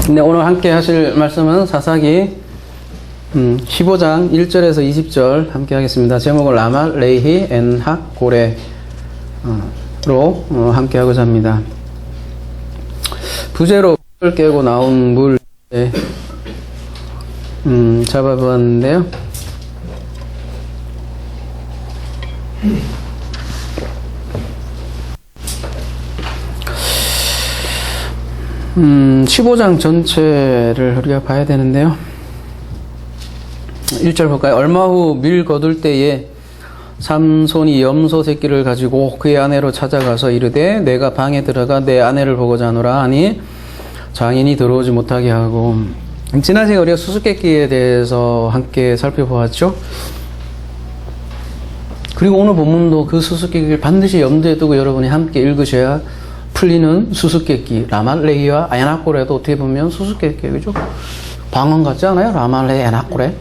네, 오늘 함께 하실 말씀은 사사기 15장 1절에서 20절 함께 하겠습니다. 제목은 라마 레히 엔학 고레로 함께 하고자 합니다. 부제로 을 깨고 나온 물 잡아보았는데요. 음, 15장 전체를 우리가 봐야 되는데요. 1절 볼까요? 얼마 후 밀 거둘 때에 삼손이 염소 새끼를 가지고 그의 아내로 찾아가서 이르되 내가 방에 들어가 내 아내를 보고자 하노라 하니 장인이 들어오지 못하게 하고. 지난 시간에 우리가 수수께끼에 대해서 함께 살펴보았죠. 그리고 오늘 본문도 그 수수께끼를 반드시 염두에 두고 여러분이 함께 읽으셔야 풀리는 수수께끼. 라말레이와 에나꼬레도 어떻게 보면 수수께끼, 그죠? 방언 같지 않아요? 라말레이, 에나꼬레.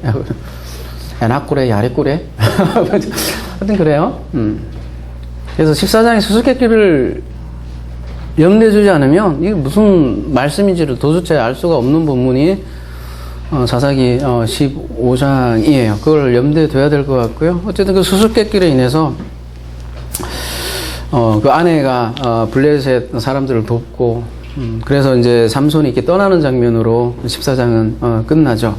에나꼬레, 야레꼬레. 하여튼 그래요. 그래서 14장의 수수께끼를 염두에 두지 않으면 이게 무슨 말씀인지를 도저히 알 수가 없는 본문이 사사기 15장이에요. 그걸 염두에 둬야 될 것 같고요. 어쨌든 그 수수께끼로 인해서 그 아내가 블레셋 사람들을 돕고 그래서 이제 삼손이 이렇게 떠나는 장면으로 14장은 끝나죠.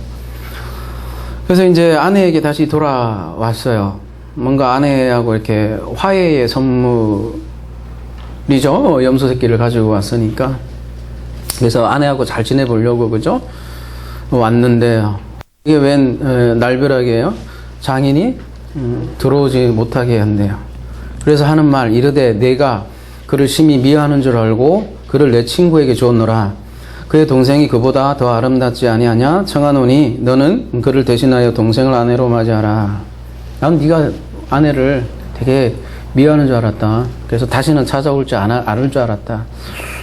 그래서 이제 아내에게 다시 돌아왔어요. 뭔가 아내하고 이렇게 화해의 선물이죠. 염소 새끼를 가지고 왔으니까. 그래서 아내하고 잘 지내보려고, 그죠? 왔는데 이게 웬 날벼락이에요? 장인이 들어오지 못하게 한대요. 그래서 하는 말 이르되 내가 그를 심히 미워하는 줄 알고 그를 내 친구에게 주었노라. 그의 동생이 그보다 더 아름답지 아니하냐? 청하노니 너는 그를 대신하여 동생을 아내로 맞이하라. 난 네가 아내를 되게 미워하는 줄 알았다. 그래서 다시는 찾아올 줄 않을 줄 알았다.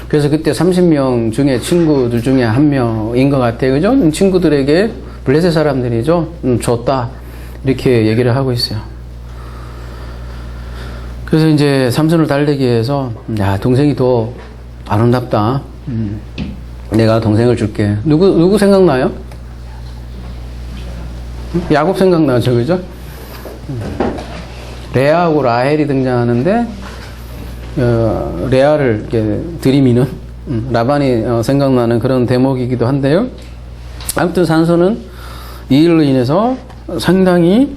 그래서 그때 30명 중에 친구들 중에 한 명인 것 같아요. 그죠? 친구들에게 블레셋 사람들이죠. 줬다. 이렇게 얘기를 하고 있어요. 그래서 이제 삼손을 달래기 위해서 야, 동생이 더 아름답다. 내가 동생을 줄게. 누구 생각나요? 야곱 생각나죠, 그죠? 레아하고 라헬이 등장하는데 레아를 이렇게 들이미는 라반이 생각나는 그런 대목이기도 한데요. 아무튼 삼손은 이 일로 인해서 상당히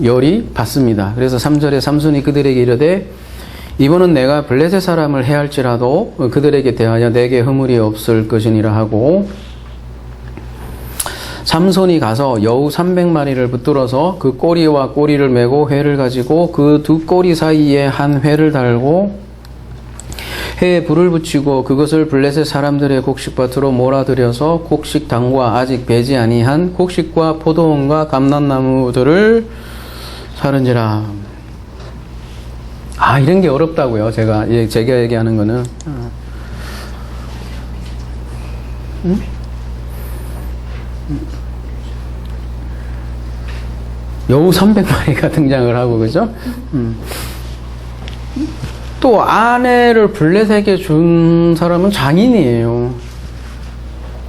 열이 받습니다. 그래서 3절에 삼손이 그들에게 이르되 이번은 내가 블레셋 사람을 해할지라도 그들에게 대하여 내게 허물이 없을 것이니라 하고 삼손이 가서 여우 300마리를 붙들어서 그 꼬리와 꼬리를 메고 회를 가지고 그 두 꼬리 사이에 한 회를 달고 회에 불을 붙이고 그것을 블레셋 사람들의 곡식밭으로 몰아들여서 곡식당과 아직 배지 아니한 곡식과 포도원과 감람나무들을 사른지라. 아, 이런 게 어렵다고요. 제가 얘기하는 거는. 여우 300마리가 등장을 하고, 그죠? 또 아내를 블레셋에게 준 사람은 장인이에요.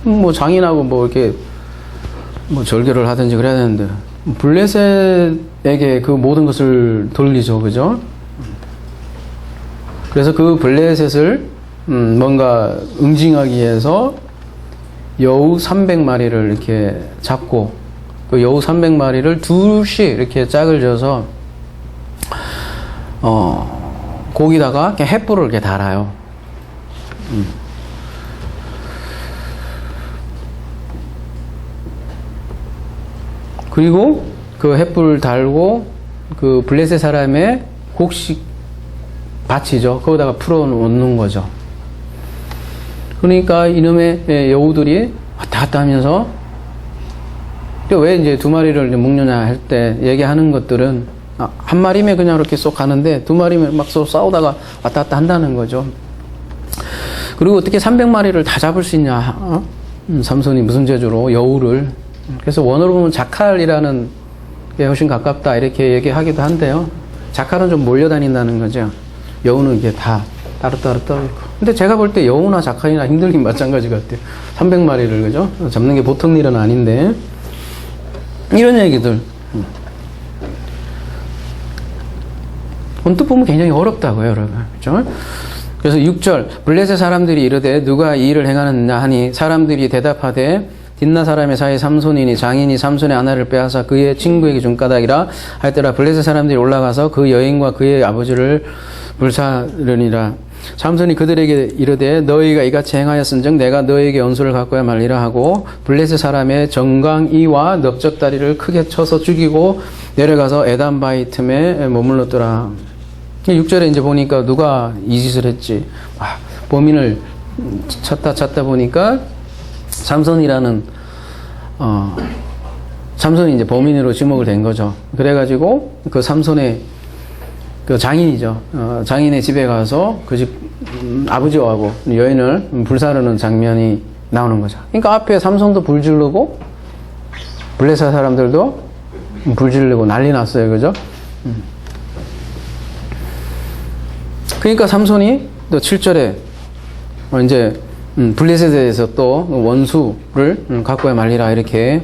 뭐 장인하고 뭐 이렇게 뭐 절교를 하든지 그래야 되는데 블레셋에게 그 모든 것을 돌리죠, 그죠? 그래서 그 블레셋을 뭔가 응징하기 위해서 여우 300마리를 이렇게 잡고 그 여우 300마리를 둘씩 이렇게 짝을 져서 거기다가 이렇게 횃불을 이렇게 달아요. 그리고 그 횃불 달고 그 블레셋 사람의 곡식 밭이죠. 거기다가 풀어놓는 거죠. 그러니까 이놈의 여우들이 왔다 갔다 하면서 왜 이제 두 마리를 묶느냐 할 때 얘기하는 것들은 한 마리면 그냥 이렇게 쏙 가는데 두 마리면 막 싸우다가 왔다 갔다 한다는 거죠. 그리고 어떻게 300마리를 다 잡을 수 있냐? 삼손이 무슨 재주로 여우를. 그래서 원어로 보면 자칼이라는 게 훨씬 가깝다 이렇게 얘기하기도 한데요. 자칼은 좀 몰려다닌다는 거죠. 여우는 이게 다 따로따로 떠있고. 근데 제가 볼 때 여우나 자칼이나 힘들긴 마찬가지 같아요. 300마리를, 그죠? 잡는 게 보통 일은 아닌데. 이런 얘기들. 언뜻 보면 굉장히 어렵다고요, 여러분. 그죠? 그래서 6절, 블레셋 사람들이 이르되 누가 이 일을 행하느냐 하니 사람들이 대답하되 딘나 사람의 사이 삼손이니 장인이 삼손의 아내를 빼앗아 그의 친구에게 준 까닭이라 할 때라 블레셋 사람들이 올라가서 그 여인과 그의 아버지를 불사르니라. 삼손이 그들에게 이르되 너희가 이같이 행하였은즉 내가 너희에게 연수를 갖고야 말리라 하고 블레셋 사람의 정강이와 넓적다리를 크게 쳐서 죽이고 내려가서 에단바위 틈에 머물렀더라. 6절에 이제 보니까 누가 이 짓을 했지. 범인을 찾다 보니까 삼손이라는 삼손이 이제 범인으로 지목을 된 거죠. 그래가지고 그 삼손의 그 장인이죠. 장인의 집에 가서 그 집 아버지하고 여인을 불사르는 장면이 나오는 거죠. 그러니까 앞에 삼손도 불 지르고 블레셋 사람들도 불 지르고 난리 났어요. 그죠? 그러니까 삼손이 또 7절에 이제 블레셋에서 또 원수를 갖고야 말리라 이렇게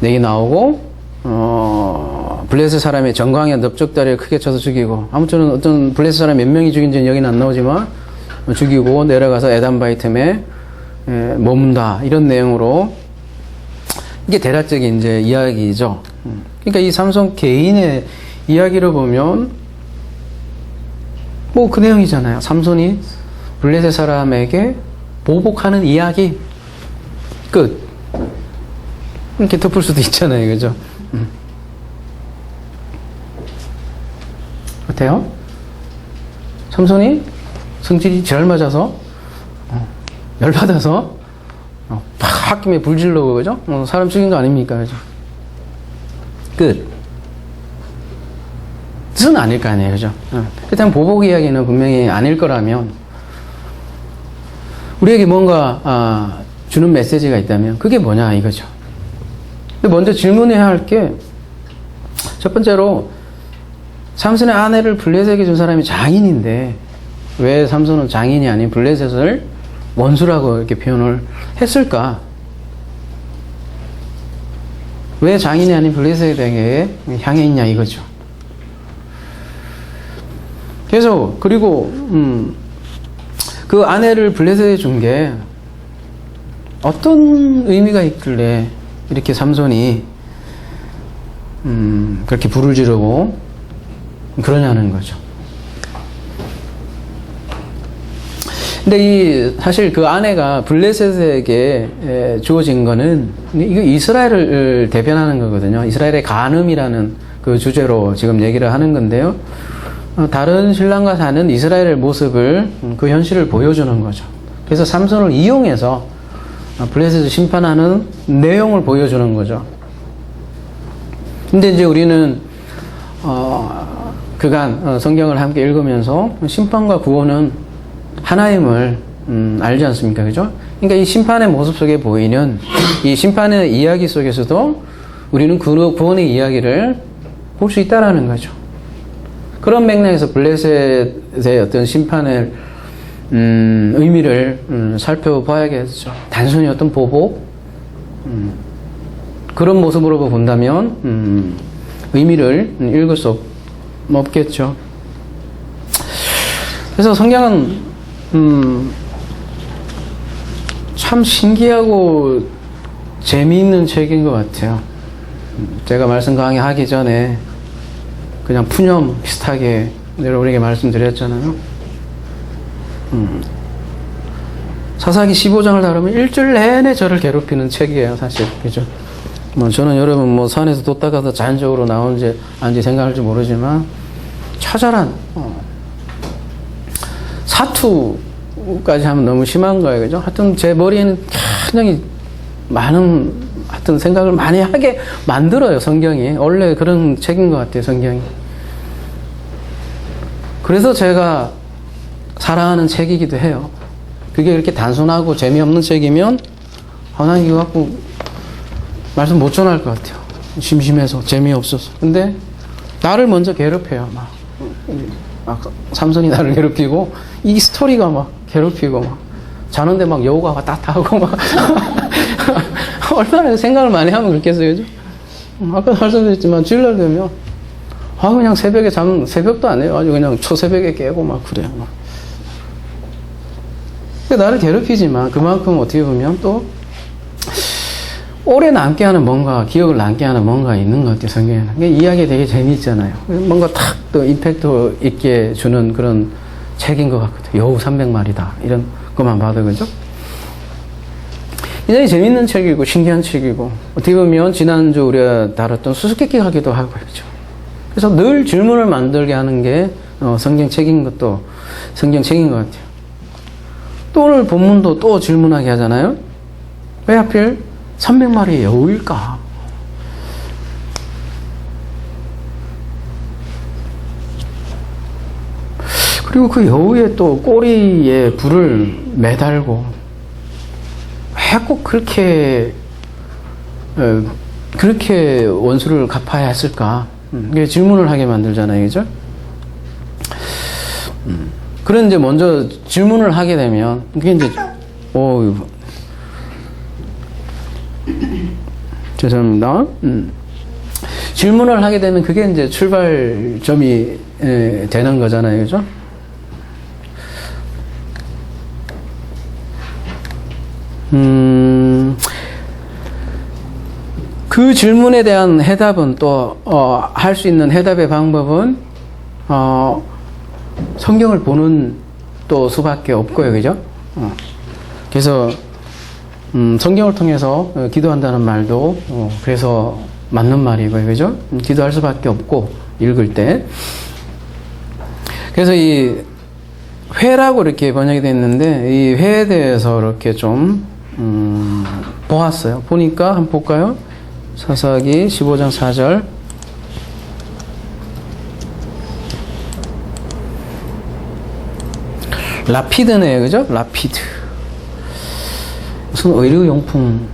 내기 나오고 블레셋 사람의 정강의 넓적다리를 크게 쳐서 죽이고 아무튼 어떤 블레셋 사람 몇 명이 죽인지는 여기는 안 나오지만 죽이고 내려가서 에단바위 틈에 머문다 이런 내용으로 이게 대략적인 이제 이야기죠. 그러니까 이 삼손 개인의 이야기를 보면 뭐 그 내용이잖아요. 삼손이 블레셋 사람에게 보복하는 이야기 끝. 이렇게 덮을 수도 있잖아요. 그죠? 어때요? 삼손이 성질이 잘 맞아서 열받아서 팍 홧김에 불질러고 그죠? 사람 죽인 거 아닙니까? 그죠? 끝. 뜻은 아닐 거 아니에요. 그죠? 일단 보복 이야기는 분명히 아닐 거라면 우리에게 뭔가 주는 메시지가 있다면 그게 뭐냐 이거죠. 근데 먼저 질문해야 할 게 첫 번째로 삼손의 아내를 블레셋에게 준 사람이 장인인데 왜 삼손은 장인이 아닌 블레셋을 원수라고 이렇게 표현을 했을까? 왜 장인이 아닌 블레셋에게 향해 있냐 이거죠. 그래서 그리고 그 아내를 블레셋에 준 게 어떤 의미가 있길래 이렇게 삼손이 그렇게 불을 지르고 그러냐는 거죠. 근데 사실 그 아내가 블레셋에게 주어진 거는 이거 이스라엘을 대변하는 거거든요. 이스라엘의 간음이라는 그 주제로 지금 얘기를 하는 건데요. 다른 신랑과 사는 이스라엘의 모습을 그 현실을 보여주는 거죠. 그래서 삼손을 이용해서 블레셋을 심판하는 내용을 보여주는 거죠. 근데 이제 우리는 그간 성경을 함께 읽으면서 심판과 구원은 하나임을 알지 않습니까? 그죠? 그러니까 이 심판의 모습 속에 보이는 이 심판의 이야기 속에서도 우리는 구원의 이야기를 볼 수 있다라는 거죠. 그런 맥락에서 블레셋의 어떤 심판의 의미를 살펴봐야겠죠. 단순히 어떤 보복 그런 모습으로 본다면 의미를 읽을 수 없겠죠. 그래서 성경은 참 신기하고 재미있는 책인 것 같아요. 제가 말씀 강의하기 전에 그냥 푸념 비슷하게 여러분에게 말씀드렸잖아요. 사사기 15장을 다루면 일주일 내내 저를 괴롭히는 책이에요, 사실. 그죠? 저는 여러분 산에서 뒀다가도 자연적으로 나오는지 아닌지 생각할지 모르지만 처절한 사투까지 하면 너무 심한 거예요, 그죠? 하여튼 제 머리에는 굉장히 많은 하여튼 생각을 많이 하게 만들어요, 성경이. 원래 그런 책인 것 같아요, 성경이. 그래서 제가 사랑하는 책이기도 해요. 그게 이렇게 단순하고 재미없는 책이면 난 이거 갖고 말씀 못 전할 것 같아요. 심심해서 재미없어서. 근데 나를 먼저 괴롭혀요. 막 막 삼손이 나를 괴롭히고 이 스토리가 막 괴롭히고 막 자는데 막 여우가 왔다 갔다 하고 막 얼마나 생각을 많이 하면 그렇겠어요, 그죠? 아까 말씀드렸지만 주일날 되면 그냥 새벽도 안 해요. 아주 그냥 초새벽에 깨고 막 그래요. 막. 나를 괴롭히지만 그만큼 어떻게 보면 또 오래 남게 하는 뭔가, 기억을 남게 하는 뭔가 있는 것 같아요, 성경에는. 이야기 되게 재미있잖아요. 뭔가 탁 또 임팩트 있게 주는 그런 책인 것 같거든요. 여우 300마리다. 이런 것만 봐도, 그죠? 굉장히 재밌는 책이고, 신기한 책이고, 어떻게 보면 지난주 우리가 다뤘던 수수께끼 하기도 하고, 그죠? 그래서 늘 질문을 만들게 하는 게 성경책인 것 같아요. 또 오늘 본문도 또 질문하게 하잖아요. 왜 하필 300마리의 여우일까? 그리고 그 여우의 또 꼬리에 불을 매달고 왜 꼭 그렇게 원수를 갚아야 했을까? 이게 질문을 하게 만들잖아요, 그죠? 그런 이제 먼저 질문을 하게 되면 그게 이제 죄송합니다. 질문을 하게 되면 그게 이제 출발점이 되는 거잖아요, 그죠? 그 질문에 대한 해답은 또 할 수 있는 해답의 방법은 성경을 보는 또 수밖에 없고요, 그죠? 그래서 성경을 통해서 기도한다는 말도 그래서 맞는 말이고요, 그죠? 기도할 수밖에 없고 읽을 때. 그래서 이 회라고 이렇게 번역이 됐는데 이 회에 대해서 이렇게 좀 보았어요. 보니까 한번 볼까요? 사사기 15장 4절. 라피드네요, 그죠? 라피드. 무슨 의료용품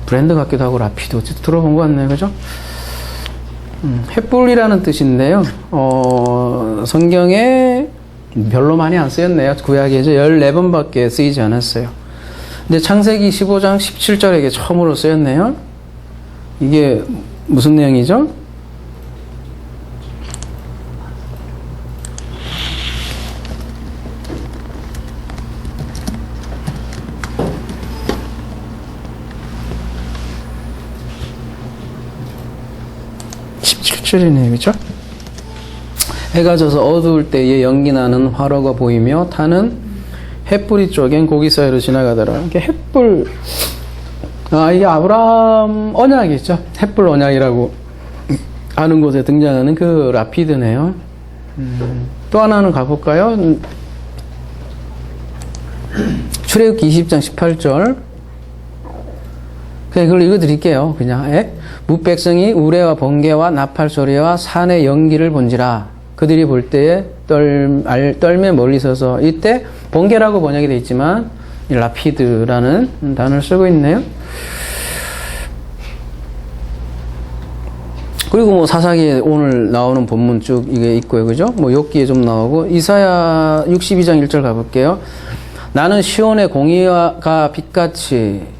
브랜드 같기도 하고 라피드 들어본 것 같네요, 그죠? 횃불이라는 뜻인데요. 성경에 별로 많이 안 쓰였네요. 구약에서 14번밖에 쓰이지 않았어요. 근데 창세기 15장 17절에 이게 처음으로 쓰였네요. 이게 무슨 내용이죠? 이네요, 그죠? 해가 져서 어두울 때에 연기 나는 화로가 보이며 타는 횃불이 쪽엔 고기 사이로 지나가더라. 이게 횃불, 이게 아브라함 언약이죠. 횃불 언약이라고 하는 곳에 등장하는 그 라피드네요. 또 하나는 가볼까요? 출애굽기 20장 18절. 그냥 그걸 읽어드릴게요. 그냥. 뭇백성이 우레와 번개와 나팔 소리와 산의 연기를 본지라. 그들이 볼 때에 떨매 멀리 서서, 이때 번개라고 번역이 되어 있지만 라피드라는 단어를 쓰고 있네요. 그리고 뭐 사사기에 오늘 나오는 본문 쭉 이게 있고요, 그죠? 뭐 욥기에 좀 나오고, 이사야 62장 1절 가볼게요. 나는 시온의 공의가 빛같이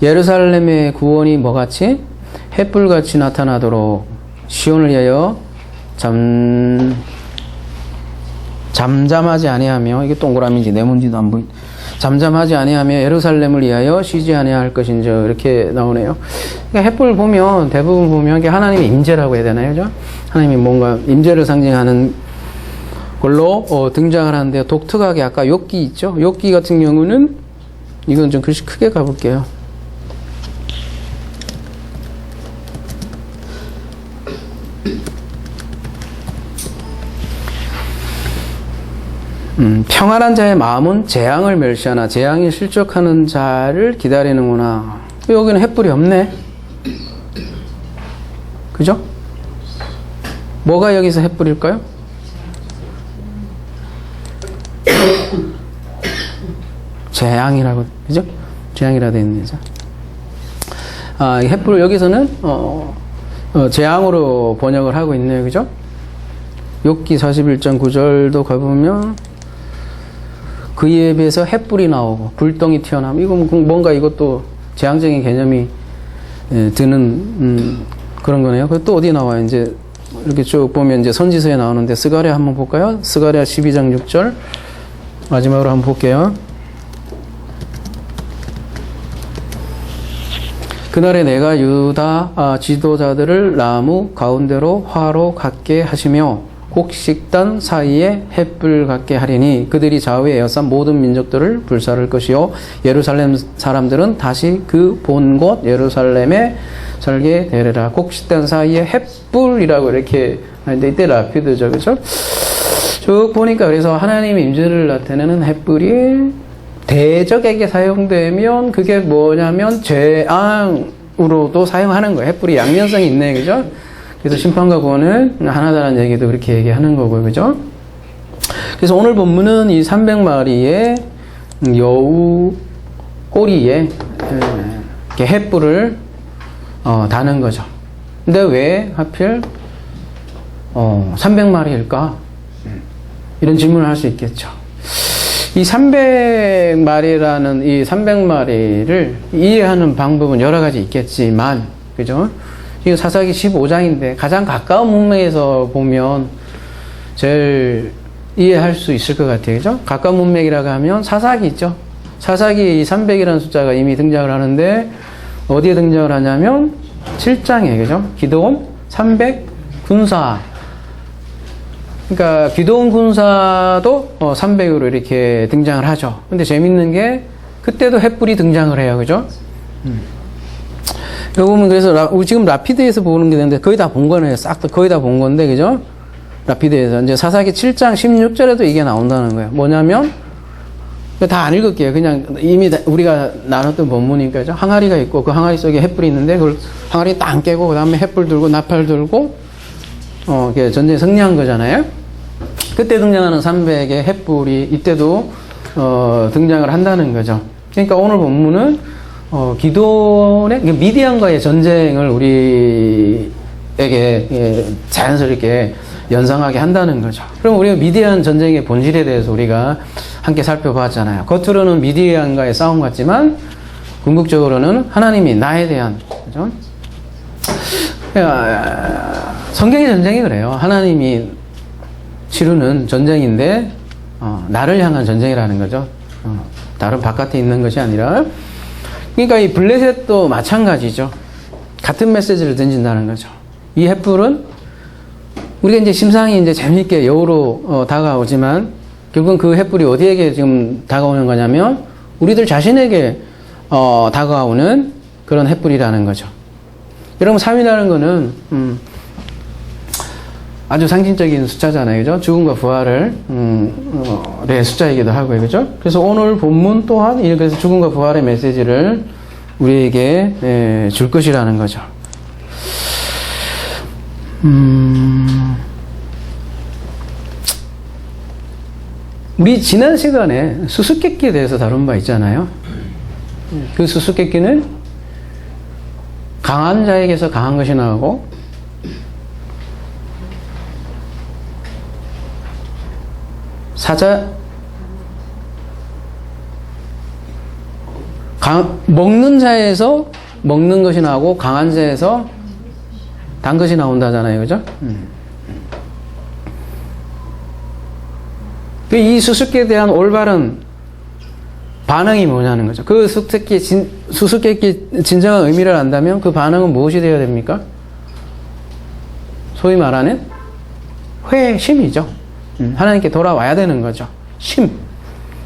예루살렘의 구원이 뭐같이? 햇불같이 나타나도록 시온을 위하여 잠잠하지 아니하며, 이게 동그라미인지 네모인지도 안 보인, 잠잠하지 아니하며 예루살렘을 위하여 쉬지 아니할 것인지 이렇게 나오네요. 그러니까 햇불 보면 대부분 보면 이게 하나님의 임재라고 해야 되나요, 그죠? 하나님이 뭔가 임재를 상징하는 걸로 등장을 하는데, 독특하게 아까 욥기 있죠? 욥기 같은 경우는 이건 좀 글씨 크게 가볼게요. 평안한 자의 마음은 재앙을 멸시하나 재앙이 실족하는 자를 기다리는구나. 여기는 횃불이 없네. 그죠? 뭐가 여기서 횃불일까요? 재앙이라고, 그죠? 재앙이라 되어 있는 거죠. 햇불 여기서는 재앙으로 번역을 하고 있네요, 그죠? 욥기 41장 9절도 가보면 그에 비해서 횃불이 나오고 불똥이 튀어나오고 이거 뭔가 이것도 재앙적인 개념이 드는 그런 거네요. 또 어디 나와요? 이제 이렇게 쭉 보면 이제 선지서에 나오는데 스가랴 한번 볼까요? 스가랴 12장 6절 마지막으로 한번 볼게요. 그날에 내가 유다 지도자들을 나무 가운데로 화로 갖게 하시며 곡식단 사이에 횃불 갖게 하리니 그들이 좌우에 에워싼 모든 민족들을 불사를 것이요 예루살렘 사람들은 다시 그 본 곳 예루살렘에 살게 되리라. 곡식단 사이에 횃불이라고 이렇게 하는데 이때 라피드죠, 그렇죠? 쭉 보니까 그래서 하나님의 임재를 나타내는 횃불이 대적에게 사용되면 그게 뭐냐면 재앙으로도 사용하는 거예요. 횃불이 양면성이 있네, 그죠? 그래서 심판과 구원은 하나다라는 얘기도 그렇게 얘기하는 거고요, 그죠? 그래서 오늘 본문은 이 300마리의 여우 꼬리에 이렇게 횃불을 다는 거죠. 근데 왜 하필 300마리일까? 이런 질문을 할 수 있겠죠. 이 300마리라는 이 300마리를 이해하는 방법은 여러 가지 있겠지만, 그죠? 이거 사사기 15장인데 가장 가까운 문맥에서 보면 제일 이해할 수 있을 것 같아요. 그죠? 가까운 문맥이라고 하면 사사기 있죠? 사사기 이 300이라는 숫자가 이미 등장을 하는데 어디에 등장을 하냐면 7장에, 그죠? 기드온 300 군사. 그러니까 기드온 군사도 300으로 이렇게 등장을 하죠. 근데 재밌는 게 그때도 횃불이 등장을 해요. 그죠? 여기 보면 그래서 지금 라피드에서 보는 게 되는데 거의 다 본 거네요. 싹 다 거의 다 본 건데, 그죠? 라피드에서 이제 사사기 7장 16절에도 이게 나온다는 거예요. 뭐냐면 다 안 읽을게요. 그냥 이미 우리가 나눴던 본문이니까, 그죠? 항아리가 있고 그 항아리 속에 횃불이 있는데 그걸 항아리 딱 깨고 그 다음에 횃불 들고 나팔 들고 전쟁에 승리한 거잖아요. 그때 등장하는 300의 횃불이 이때도 등장을 한다는 거죠. 그러니까 오늘 본문은 기도의 미디안과의 전쟁을 우리에게 자연스럽게 연상하게 한다는 거죠. 그럼 우리가 미디안 전쟁의 본질에 대해서 우리가 함께 살펴봤잖아요. 겉으로는 미디안과의 싸움 같지만 궁극적으로는 하나님이 나에 대한, 그죠? 성경의 전쟁이 그래요. 하나님이 치르는 전쟁인데 나를 향한 전쟁이라는 거죠. 다른 바깥에 있는 것이 아니라. 그러니까 이 블레셋도 마찬가지죠. 같은 메시지를 던진다는 거죠. 이 횃불은 우리가 이제 심상이 이제 재미있게 여우로 다가오지만 결국은 그 횃불이 어디에게 지금 다가오는 거냐면 우리들 자신에게 다가오는 그런 횃불이라는 거죠. 여러분 3이라는 거는 아주 상징적인 숫자잖아요. 그죠? 죽음과 부활을 네, 숫자이기도 하고요. 그죠? 그래서 오늘 본문 또한 그래서 죽음과 부활의 메시지를 우리에게 줄 것이라는 거죠. 우리 지난 시간에 수수께끼에 대해서 다룬 바 있잖아요. 그 수수께끼는 강한 자에게서 강한 것이 나오고 먹는 자에서 먹는 것이 나오고 강한 자에서 단 것이 나온다잖아요. 그죠? 이 수수께끼에 대한 올바른 반응이 뭐냐는 거죠. 그 수수께끼 진정한 의미를 안다면 그 반응은 무엇이 되어야 됩니까? 소위 말하는 회심이죠. 하나님께 돌아와야 되는 거죠.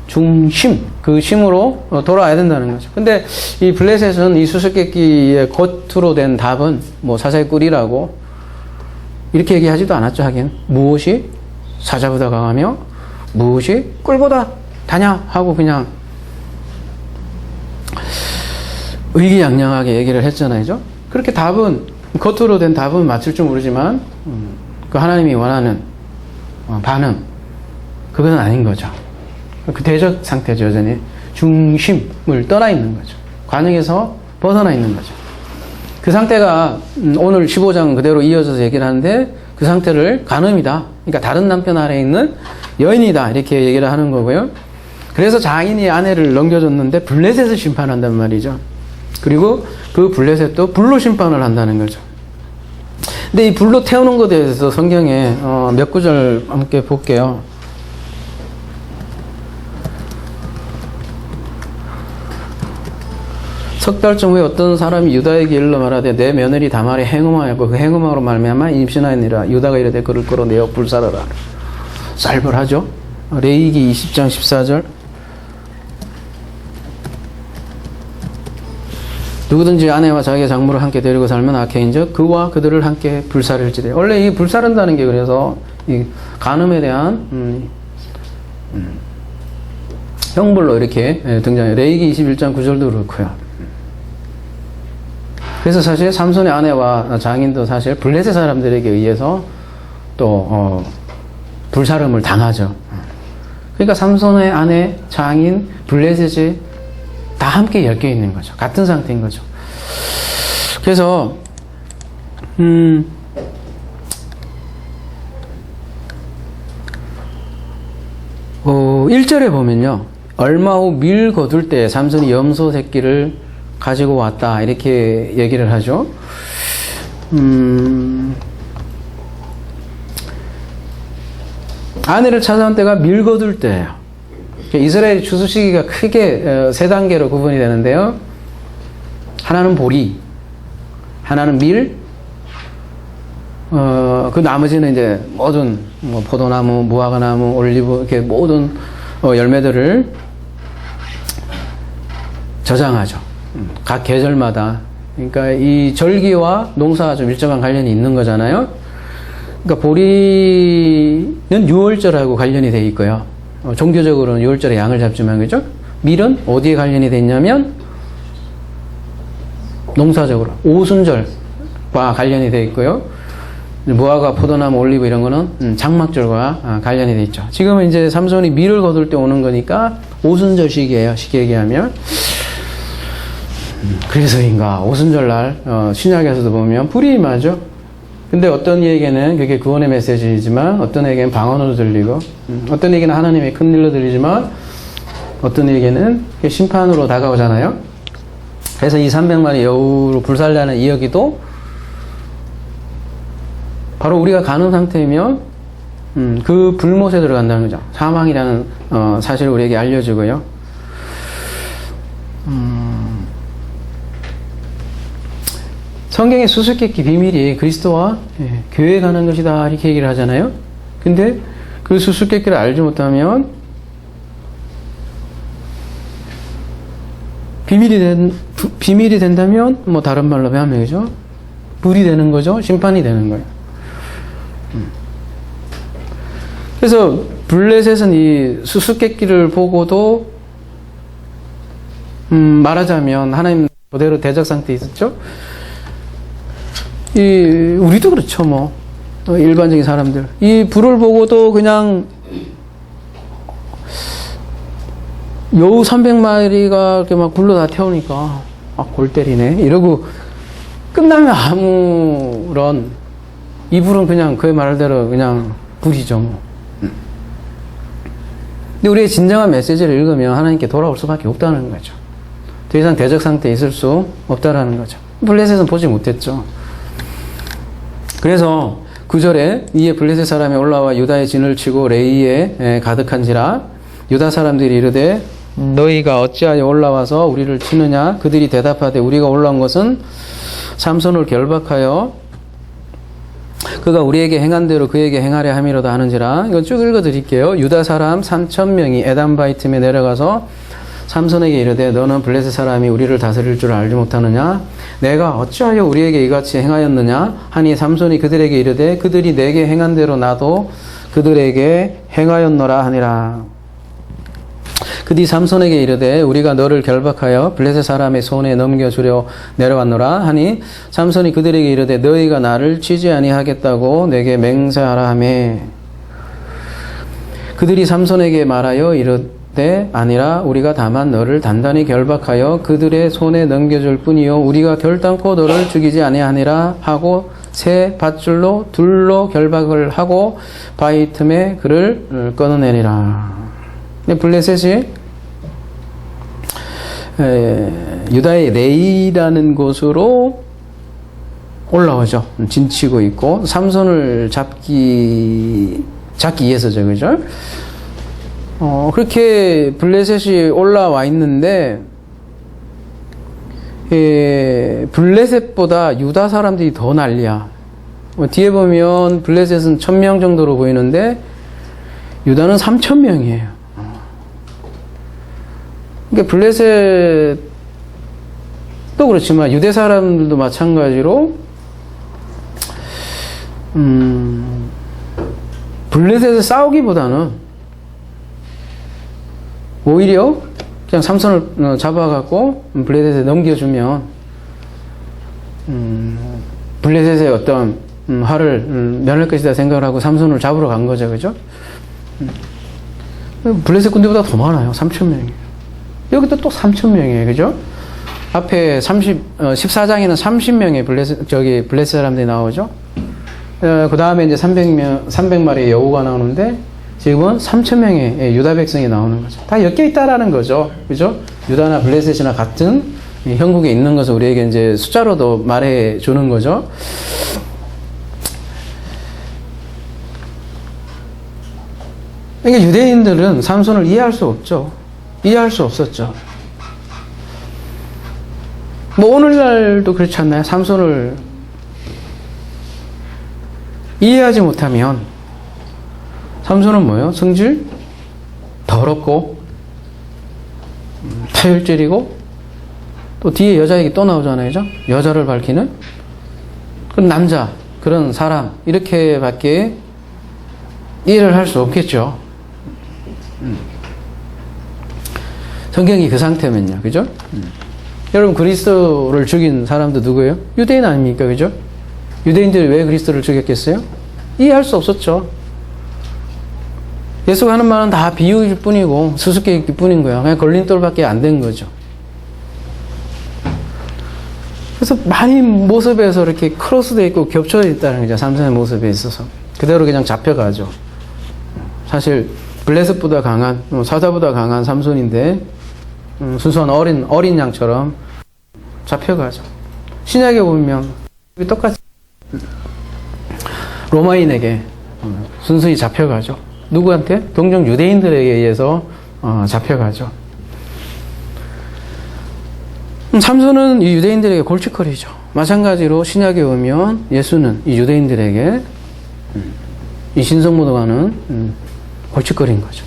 중심, 그 심으로 돌아와야 된다는 거죠. 근데 이 블레셋은 이 수수께끼의 겉으로 된 답은 뭐 사자의 꿀이라고 이렇게 얘기하지도 않았죠. 하긴 무엇이 사자보다 강하며 무엇이 꿀보다 다냐 하고 그냥 의기양양하게 얘기를 했잖아요. 그렇게 답은 겉으로 된 답은 맞출 줄 모르지만 그 하나님이 원하는 반응 그건 아닌 거죠. 그 대적 상태죠. 여전히 중심을 떠나 있는 거죠. 관역에서 벗어나 있는 거죠. 그 상태가 오늘 15장 그대로 이어져서 얘기를 하는데 그 상태를 간음이다 그러니까 다른 남편 아래에 있는 여인이다 이렇게 얘기를 하는 거고요. 그래서 장인이 아내를 넘겨줬는데 블레셋을 심판한단 말이죠. 그리고 그 블레셋도 불로 심판을 한다는 거죠. 근데 이 불로 태우는 것에 대해서 성경에 몇 구절 함께 볼게요. 석 달쯤 후에 어떤 사람이 유다에게 일러 말하되 내 며느리 다말이 행음하였고 그 행음으로 말미암아 임신하였느니라. 유다가 이르되 그를 끌어내어 불사르라. 살벌하죠. 레위기 20장 14절. 누구든지 아내와 자기의 장모를 함께 데리고 살면 악해인즉 그와 그들을 함께 불사를지대. 원래 이 불사른다는 게 그래서 이 간음에 대한 형벌로 이렇게 등장해요. 레위기 21장 9절도 그렇고요. 그래서 사실 삼손의 아내와 장인도 사실 블레셋 사람들에게 의해서 또 불사름을 당하죠. 그러니까 삼손의 아내, 장인, 블레셋이 다 함께 엮여 있는 거죠. 같은 상태인 거죠. 그래서 1절에 보면요. 얼마 후 밀 거둘 때 삼손이 염소 새끼를 가지고 왔다 이렇게 얘기를 하죠. 아내를 찾아온 때가 밀 거둘 때예요. 이스라엘 추수 시기가 크게 세 단계로 구분이 되는데요. 하나는 보리, 하나는 밀, 그 나머지는 이제 모든 포도나무, 무화과나무, 올리브 이렇게 모든 열매들을 저장하죠. 각 계절마다. 그러니까 이 절기와 농사가 좀 일정한 관련이 있는 거잖아요. 그러니까 보리는 유월절하고 관련이 돼 있고요. 종교적으로는 유월절에 양을 잡지만, 그죠? 밀은 어디에 관련이 돼 있냐면 농사적으로 오순절과 관련이 돼 있고요. 무화과, 포도나무, 올리브 이런 거는 장막절과 관련이 돼 있죠. 지금은 이제 삼손이 밀을 거둘 때 오는 거니까 오순절 시기예요. 쉽게 얘기하면. 그래서인가 오순절날 신약에서도 보면 불이 임하죠. 근데 어떤 이에게는 그게 구원의 메시지이지만 어떤 이에게는 방언으로 들리고 어떤 이에게는 하나님의 큰 일로 들리지만 어떤 이에게는 심판으로 다가오잖아요. 그래서 이 300마리 여우로 불살라는 이야기도 바로 우리가 가는 상태이면 그 불못에 들어간다는 거죠. 사망이라는 사실을 우리에게 알려주고요. 성경의 수수께끼 비밀이 그리스도와 교회에 가는 것이다 이렇게 얘기를 하잖아요. 근데 그 수수께끼를 알지 못하면 비밀이 된다면 뭐 다른 말로 하면 그죠? 불이 되는 거죠. 심판이 되는 거예요. 그래서 블레셋은 이 수수께끼를 보고도 말하자면 하나님 그대로 대적 상태에 있었죠. 우리도 그렇죠, 뭐. 일반적인 사람들. 이 불을 보고도 그냥 여우 300마리가 이렇게 막 불로 다 태우니까, 골 때리네. 이러고 끝나면 아무런, 이 불은 그냥 그의 말대로 그냥 불이죠, 뭐. 근데 우리의 진정한 메시지를 읽으면 하나님께 돌아올 수밖에 없다는 거죠. 더 이상 대적 상태에 있을 수 없다라는 거죠. 블레셋은 보지 못했죠. 그래서 9절에 이에 블레셋 사람이 올라와 유다의 진을 치고 레이에 가득한지라 유다 사람들이 이르되 너희가 어찌하여 올라와서 우리를 치느냐. 그들이 대답하되 우리가 올라온 것은 삼손을 결박하여 그가 우리에게 행한 대로 그에게 행하려 함이로다 하는지라. 이건 쭉 읽어드릴게요. 유다 사람 3,000명이 에담바이 틈에 내려가서 삼손에게 이르되 너는 블레셋 사람이 우리를 다스릴 줄 알지 못하느냐. 내가 어찌하여 우리에게 이같이 행하였느냐 하니 삼손이 그들에게 이르되 그들이 내게 행한 대로 나도 그들에게 행하였노라 하니라. 그뒤 삼손에게 이르되 우리가 너를 결박하여 블레셋 사람의 손에 넘겨주려 내려왔노라 하니 삼손이 그들에게 이르되 너희가 나를 치지 아니하겠다고 내게 맹세하라 하매 그들이 삼손에게 말하여 아니라 우리가 다만 너를 단단히 결박하여 그들의 손에 넘겨줄 뿐이요 우리가 결단코 너를 죽이지 아니하니라 하고 새 밧줄로 둘로 결박을 하고 바위 틈에 그를 끊어내리라. 블레셋이 유다의 레이라는 곳으로 올라오죠. 진치고 있고 삼손을 잡기 위해서죠, 그죠? 그렇게 블레셋이 올라와 있는데 블레셋보다 유다 사람들이 더 난리야. 뒤에 보면 블레셋은 1000명 정도로 보이는데 유다는 3000명이에요. 그러니까 블레셋도 그렇지만 유대 사람들도 마찬가지로 블레셋을 싸우기보다는 오히려 그냥 삼손을 잡아갖고 블레셋에 넘겨주면 블레셋의 어떤 화를 면할 것이다 생각을 하고 삼손을 잡으러 간 거죠, 그죠? 블레셋 군대보다 더 많아요. 3000명이에요. 여기도 또 3000명이에요, 그죠? 앞에 14장에는 30명의 블레셋 사람들이 나오죠. 그 다음에 이제 300마리의 여우가 나오는데 지금은 3000명의 유다 백성이 나오는 거죠. 다 엮여 있다라는 거죠. 그죠? 유다나 블레셋이나 같은 형국에 있는 것을 우리에게 이제 숫자로도 말해 주는 거죠. 그러니까 유대인들은 삼손을 이해할 수 없죠. 이해할 수 없었죠. 뭐 오늘날도 그렇지 않나요? 삼손을 이해하지 못하면 삼손은 뭐예요? 성질 더럽고 타혈질이고 또 뒤에 여자 얘기 또 나오잖아요, 그죠? 여자를 밝히는 그런 남자, 그런 사람 이렇게밖에 이해를 할 수 없겠죠. 성경이 그 상태면요, 그죠? 여러분 그리스도를 죽인 사람도 누구예요? 유대인 아닙니까, 그죠? 유대인들이 왜 그리스도를 죽였겠어요? 이해할 수 없었죠. 예수가 하는 말은 다 비유일 뿐이고 수수께끼일 뿐인 거야. 그냥 걸림돌밖에 안 된 거죠. 그래서 많이 모습에서 이렇게 크로스되어 있고 겹쳐져 있다는 거죠. 삼손의 모습에 있어서. 그대로 그냥 잡혀가죠. 사실 블레셋보다 강한, 사자보다 강한 삼손인데 순수한 어린 양처럼 잡혀가죠. 신약에 보면 똑같이 로마인에게 순순히 잡혀가죠. 누구한테? 동정 유대인들에게 의해서 잡혀가죠. 삼손은 이 유대인들에게 골칫거리죠. 마찬가지로 신약에 오면 예수는 이 유대인들에게 이 신성모독하는 골칫거리인 거죠.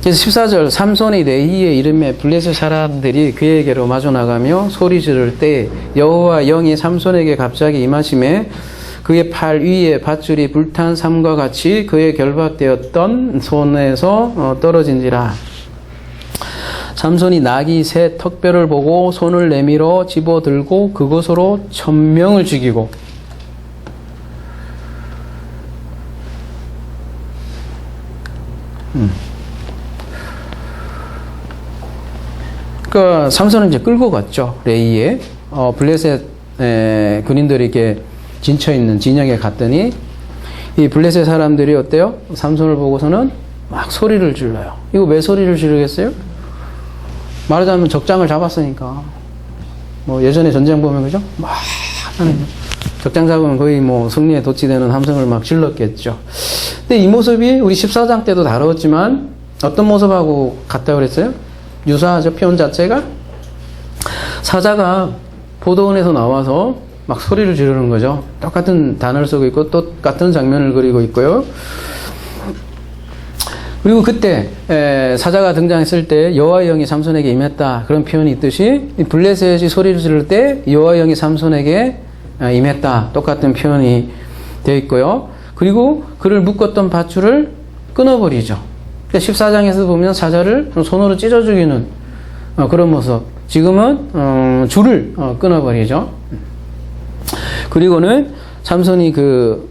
그래서 14절 삼손이 레이의 이름에 블레셋 사람들이 그에게로 마주 나가며 소리 지를 때 여호와 영이 삼손에게 갑자기 임하심에 그의 팔 위에 밧줄이 불탄 삼과 같이 그의 결박되었던 손에서 떨어진지라. 삼손이 나귀 새 턱뼈를 보고 손을 내밀어 집어들고 그것으로 1000명을 죽이고 그러니까 삼손은 이제 끌고 갔죠. 레이에 블레셋 군인들이 이렇게 진쳐있는 진영에 갔더니 이 블레셋 사람들이 어때요? 삼손을 보고서는 막 소리를 질러요. 이거 왜 소리를 지르겠어요? 말하자면 적장을 잡았으니까. 뭐 예전에 전쟁 보면 그죠? 막 적장 잡으면 거의 뭐 승리에 도취되는 함성을 막 질렀겠죠. 근데 이 모습이 우리 14장 때도 다루었지만 어떤 모습하고 같다고 그랬어요? 유사하죠. 표현 자체가 사자가 포도원에서 나와서 막 소리를 지르는 거죠. 똑같은 단어를 쓰고 있고 똑같은 장면을 그리고 있고요. 그리고 그때 사자가 등장했을 때 여호와의 영이 삼손에게 임했다 그런 표현이 있듯이 블레셋이 소리를 지를 때 여호와의 영이 삼손에게 임했다 똑같은 표현이 되어 있고요. 그리고 그를 묶었던 밧줄을 끊어버리죠. 14장에서 보면 사자를 손으로 찢어 죽이는 그런 모습. 지금은 줄을 끊어버리죠. 그리고는 삼손이 그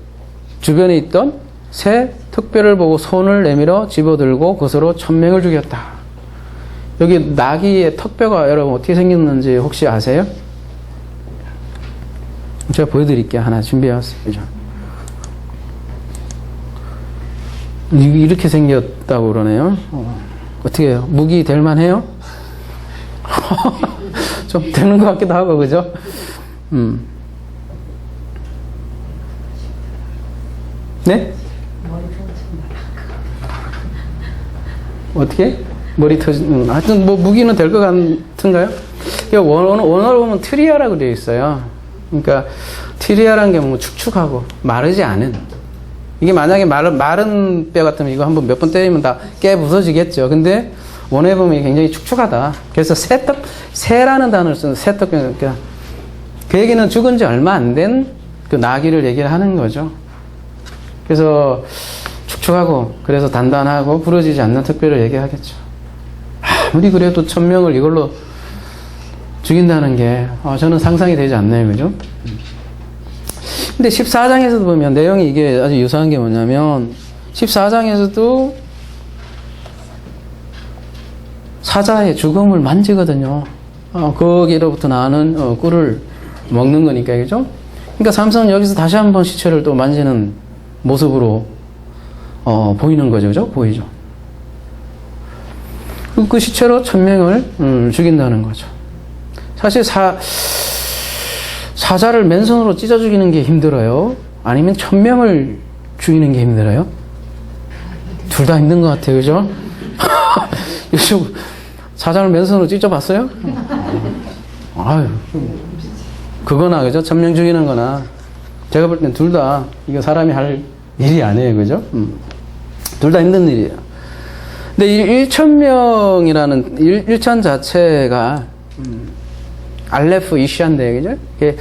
주변에 있던 새 특별을 보고 손을 내밀어 집어들고 그것으로 천명을 죽였다. 여기 나귀의 턱뼈가 여러분 어떻게 생겼는지 혹시 아세요? 제가 보여드릴게요. 하나 준비해왔어요. 그죠? 이렇게 생겼다고 그러네요. 어떻게 해요? 무기 될 만해요? 좀 되는 것 같기도 하고, 그죠? 네? 어떻게? 머리 터진, 하여튼 뭐 무기는 될 것 같은가요? 원어로 보면 트리아라고 되어 있어요. 그러니까 트리아라는 게 뭐 축축하고 마르지 않은. 이게 만약에 마른 뼈 같으면 이거 한번 몇 번 때리면 다 깨 부서지겠죠. 근데 원어에 보면 굉장히 축축하다. 그래서 새라는 단어를 쓰는 새떡. 그러니까 그 얘기는 죽은 지 얼마 안 된 그 나귀를 얘기를 하는 거죠. 그래서 축축하고 그래서 단단하고 부러지지 않는 특별을 얘기하겠죠. 아무리 그래도 1000명을 이걸로 죽인다는 게 저는 상상이 되지 않나요, 그죠? 근데 14장에서도 보면 내용이 이게 아주 유사한 게 뭐냐면 14장에서도 사자의 죽음을 만지거든요. 거기로부터 나는 꿀을 먹는 거니까, 그죠? 그러니까 삼손은 여기서 다시 한번 시체를 또 만지는 모습으로 보이는 거죠, 그죠? 보이죠? 그 시체로 1000명을 죽인다는 거죠. 사실 사자를 맨손으로 찢어 죽이는 게 힘들어요? 아니면 1000명을 죽이는 게 힘들어요? 둘 다 힘든 것 같아요, 그죠? 요즘 사자를 맨손으로 찢어봤어요? 아유, 그거나, 그죠? 1000명 죽이는 거나. 제가 볼 땐 둘 다, 이거 사람이 할 일이 아니에요, 그죠? 둘 다 힘든 일이에요. 근데 1000명이라는, 1000 자체가, 알레프 이시안데, 그죠?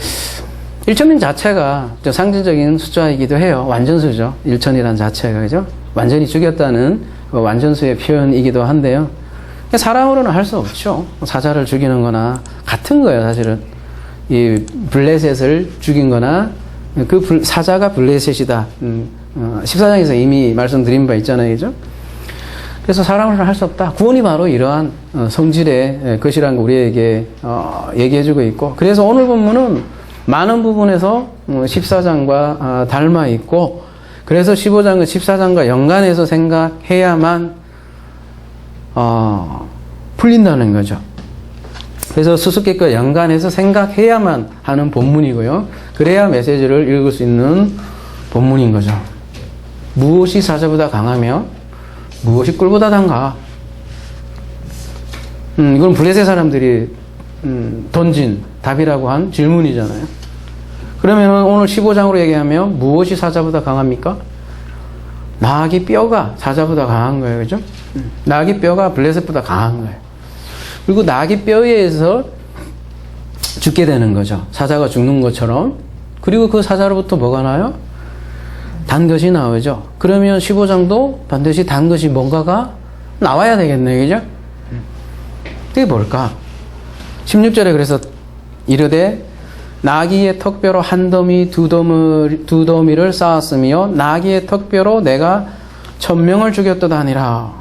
1000명 자체가 상징적인 숫자이기도 해요. 완전수죠. 1000이라는 자체가, 그죠? 완전히 죽였다는 완전수의 표현이기도 한데요. 사람으로는 할 수 없죠. 사자를 죽이는 거나 같은 거예요, 사실은. 이 블레셋을 죽인 거나 그 사자가 블레셋이다. 14장에서 이미 말씀드린 바 있잖아요, 그죠? 그래서 사람으로는 할 수 없다. 구원이 바로 이러한 성질의 것이라는 거 우리에게 얘기해주고 있고, 그래서 오늘 본문은 많은 부분에서 14장과 닮아 있고, 그래서 15장은 14장과 연관해서 생각해야만 풀린다는 거죠. 그래서 수수께끼와 연관해서 생각해야만 하는 본문이고요. 그래야 메시지를 읽을 수 있는 본문인 거죠. 무엇이 사자보다 강하며 무엇이 꿀보다 단가? 이건 블레셋 사람들이 던진 답이라고 한 질문이잖아요. 그러면 오늘 15장으로 얘기하면 무엇이 사자보다 강합니까? 나귀 뼈가 사자보다 강한 거예요, 그죠? 나귀 뼈가 블레셋보다 강한 거예요. 그리고 나귀 뼈에 의해서 죽게 되는 거죠. 사자가 죽는 것처럼. 그리고 그 사자로부터 뭐가 나요? 단 것이 나오죠. 그러면 15장도 반드시 단 것이 뭔가가 나와야 되겠네요, 그죠? 그게 뭘까? 16절에 그래서 이르되 나귀의 턱뼈로 한 더미 두 더미를 쌓았으며 나귀의 턱뼈로 내가 1000명을 죽였도다 하니라.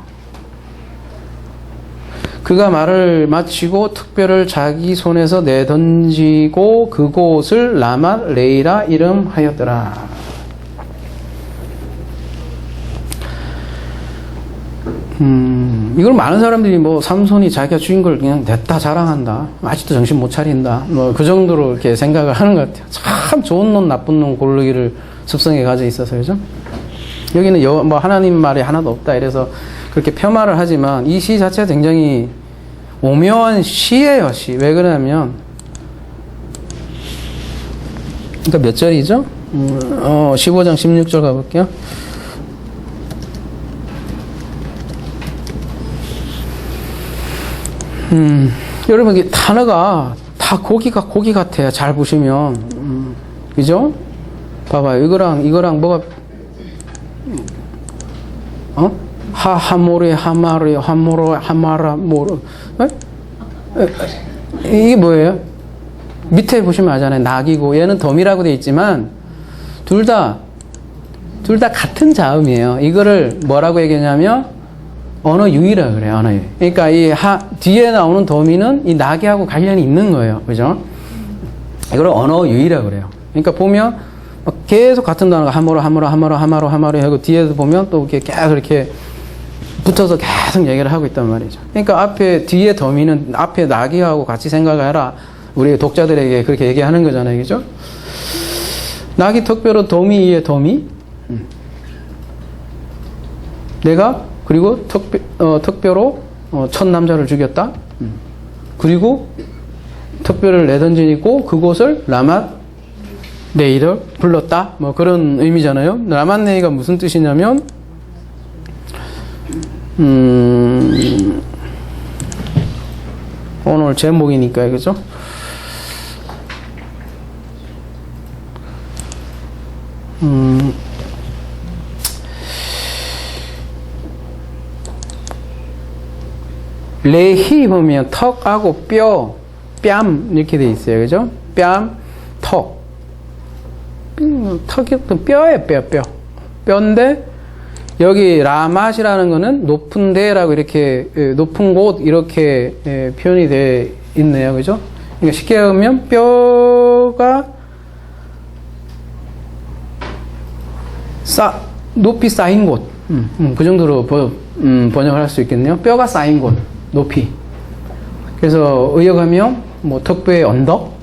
그가 말을 마치고 턱뼈를 자기 손에서 내던지고 그곳을 라맛 레이라 이름하였더라. 이걸 많은 사람들이 뭐 삼손이 자기가 죽인 걸 그냥 냈다 자랑한다. 아직도 정신 못 차린다. 뭐 그 정도로 이렇게 생각을 하는 것 같아요. 참 좋은 놈 나쁜 놈 고르기를 습성에 가져 있어서, 그죠? 여기는 뭐 하나님 말이 하나도 없다. 이래서 그렇게 폄하를 하지만 이 시 자체가 굉장히 오묘한 시예요, 시. 왜 그러냐면, 그러니까 몇 절이죠? 15장 16절 가볼게요. 여러분, 이 단어가 다 고기 같아요. 잘 보시면. 그죠? 봐봐요. 이거랑 뭐가, 하모레, 하마레, 하모로, 하마라, 모로. 이게 뭐예요? 밑에 보시면 알잖아요. 낙이고, 얘는 덤이라고 되어 있지만, 둘 다 둘 다 같은 자음이에요. 이거를 뭐라고 얘기하냐면 언어 유희라 그래요. 언어 유희. 그러니까 이 뒤에 나오는 도미는 이 나기하고 관련이 있는 거예요. 그죠? 이걸 언어 유희라 그래요. 그러니까 보면 계속 같은 단어가 하모로 하고 뒤에도 보면 또 이렇게 계속 이렇게 붙어서 계속 얘기를 하고 있단 말이죠. 그러니까 앞에 뒤에 도미는 앞에 나기하고 같이 생각해라. 우리 독자들에게 그렇게 얘기하는 거잖아요. 그죠? 나기 특별로 도미의 도미. 내가 그리고 특별로 첫 남자를 죽였다. 그리고 특별을 내던지고 그곳을 라맛 네이를 불렀다. 뭐 그런 의미잖아요. 라맛 네이가 무슨 뜻이냐면 오늘 제목이니까 그죠? 레히 보면 턱하고 뺨 이렇게 돼 있어요. 그죠? 뺨, 턱. 턱이 뼈예요, 뼈. 뼈인데 여기 라맛이라는 거는 높은 데라고 이렇게 높은 곳 이렇게 표현이 돼 있네요. 그죠? 그러니까 쉽게 하면 뼈가 높이 쌓인 곳. 그 정도로 번역을 할 수 있겠네요. 뼈가 쌓인 곳. 높이. 그래서 의역하면 뭐 턱뼈의 언덕.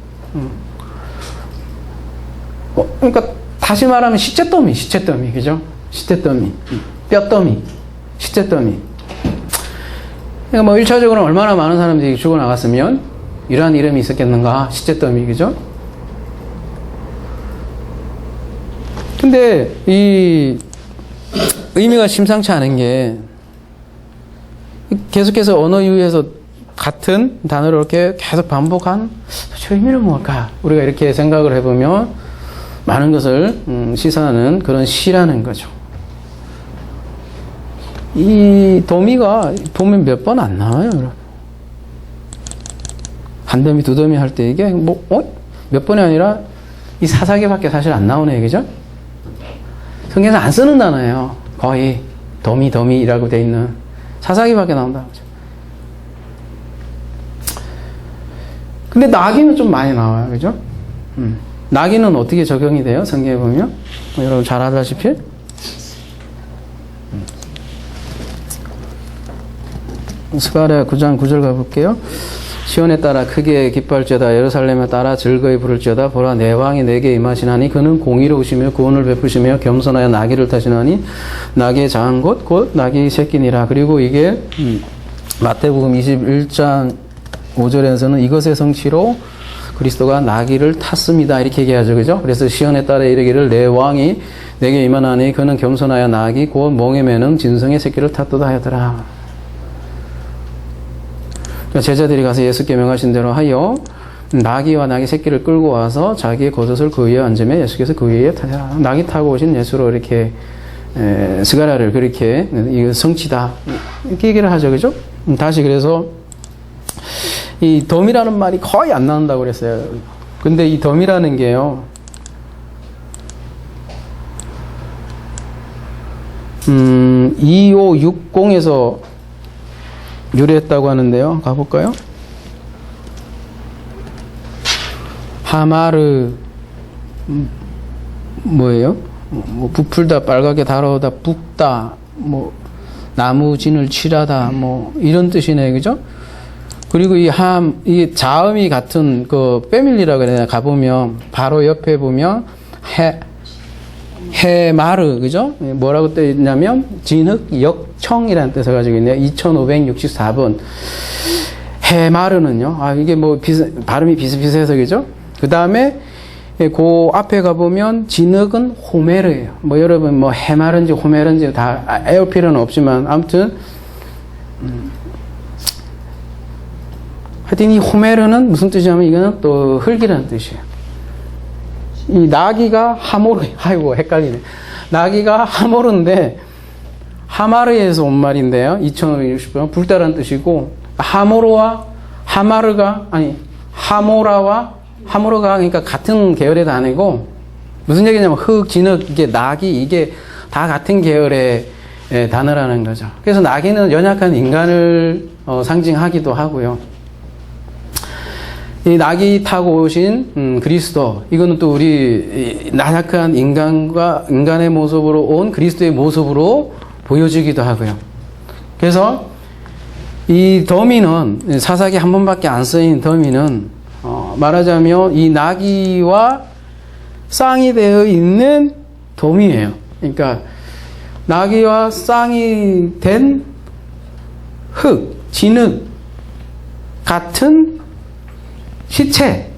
그러니까 다시 말하면 시체더미, 그죠? 시체더미, 뼈더미, 시체더미. 그러니까 뭐 1차적으로 얼마나 많은 사람들이 죽어나갔으면 이러한 이름이 있었겠는가? 시체더미, 그죠? 근데 이 의미가 심상치 않은 게 계속해서 언어 유희에서 같은 단어를 이렇게 계속 반복한 저 의미는 뭘까? 우리가 이렇게 생각을 해보면 많은 것을 시사하는 그런 시라는 거죠. 이 도미가 보면 몇 번 안 나와요, 여러분. 한 더미, 두 더미 할 때 이게 몇 번이 아니라 이 4-4개밖에 사실 안 나오네, 그죠? 성경에서 안 쓰는 단어예요. 거의 도미라고 돼 있는 4-4개밖에 나온다는 거죠. 근데 나기는 좀 많이 나와요, 그죠? 나기는 어떻게 적용이 돼요? 성경에 보면 여러분 잘 알다시피 스가랴 9장 9절 가볼게요. 시온에 따라 크게 기뻐할지어다. 예루살렘에 따라 즐거이 부를지어다. 보라, 내 왕이 내게 임하시나니 그는 공의로우시며 구원을 베푸시며 겸손하여 나귀를 타시나니 나귀의 장한 곳 곧 나귀 새끼니라. 그리고 이게 마태복음 21장 5절에서는 이것의 성취로 그리스도가 나귀를 탔습니다. 이렇게 얘기하죠. 그죠? 그래서 시온에 따라 이르기를 내 왕이 내게 임하나니 그는 겸손하여 나귀 곧 몽에 매는 진성의 새끼를 탔도다 하였더라. 제자들이 가서 예수께 명하신 대로 하여 나귀와 나귀 새끼를 끌고 와서 자기의 겉옷을 그 위에 앉으며 예수께서 그 위에 타자. 나귀 타고 오신 예수로 이렇게 스가랴를 그렇게 이거 성취다 이렇게 얘기를 하죠. 그죠? 다시 그래서 이 덤이라는 말이 거의 안 나온다고 그랬어요. 근데 이 덤이라는 게요, 2560에서 유래했다고 하는데요. 가볼까요? 하마르, 뭐예요? 뭐 부풀다, 빨갛게 달아오다, 붓다, 뭐 나무 진을 칠하다, 뭐 이런 뜻이네요. 그죠? 그리고 이 자음이 같은 그 패밀리라고 그래야 가보면 바로 옆에 보면 해마르, 그죠? 뭐라고 떠 있냐면 진흙 역청이라는 뜻을 가지고 있네요. 2564번. 해마르는요. 이게 뭐 발음이 비슷비슷해서 그죠? 그 다음에 그 앞에 가보면 진흙은 호메르예요. 뭐 여러분 뭐 해마르인지 호메르인지 다 애울 필요는 없지만 아무튼 하여튼 이 호메르는 무슨 뜻이냐면 이거는 또 흙이라는 뜻이에요. 이 나귀가 하모르, 아이고 헷갈리네. 나귀가 하모르인데 하마르에서 온 말인데요. 2560번 불다라는 뜻이고 하모르와 하마르가 아니 하모라와 하모르가 그러니까 같은 계열의 단어고 무슨 얘기냐면 흙, 진흙, 이게 나귀 이게 다 같은 계열의 단어라는 거죠. 그래서 나귀는 연약한 인간을 상징하기도 하고요. 이 나귀 타고 오신 그리스도, 이거는 또 우리 나약한 인간의 모습으로 온 그리스도의 모습으로 보여지기도 하고요. 그래서 이 더미는, 사사기 한 번밖에 안 쓰인 더미는 말하자면 이 나귀와 쌍이 되어 있는 더미예요. 그러니까 나귀와 쌍이 된 흙, 진흙 같은 시체.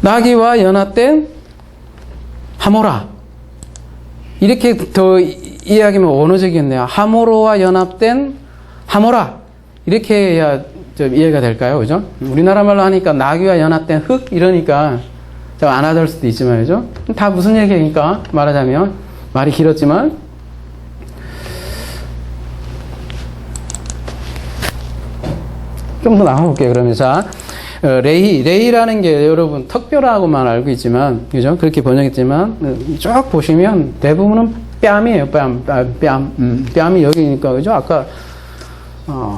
나귀와 연합된 하모라. 이렇게 더 이야기하면 원어적이겠네요. 하모로와 연합된 하모라. 이렇게 해야 좀 이해가 될까요? 그죠? 우리나라 말로 하니까 나귀와 연합된 흙 이러니까 좀 안 와닿을 수도 있지만, 그죠? 다 무슨 얘기니까 말하자면 말이 길었지만 좀 더 나가볼게요. 그러면 자, 레이라는 게 여러분 턱뼈라고만 알고 있지만, 그죠? 그렇게 번역했지만 쭉 보시면 대부분은 뺨이에요. 뺨이 여기니까, 그죠? 아까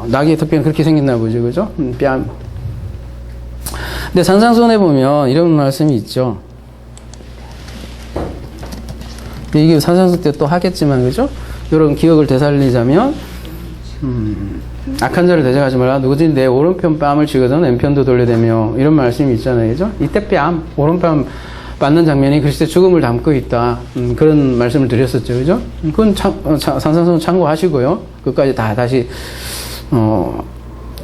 나귀의 턱뼈는 그렇게 생겼나 보죠, 그죠? 뺨. 근데 산상수훈에 보면 이런 말씀이 있죠. 이게 산상수훈 때 또 하겠지만, 그죠? 이런 기억을 되살리자면, 악한 자를 대적하지 말라. 누구든지 내 오른편 뺨을 쥐거든 왼편도 돌려대며, 이런 말씀이 있잖아요. 그죠? 이때 오른뺨 맞는 장면이 그리스도의 죽음을 담고 있다. 그런 말씀을 드렸었죠. 그죠? 그건 산상수훈 참고하시고요. 그것까지 다 다시,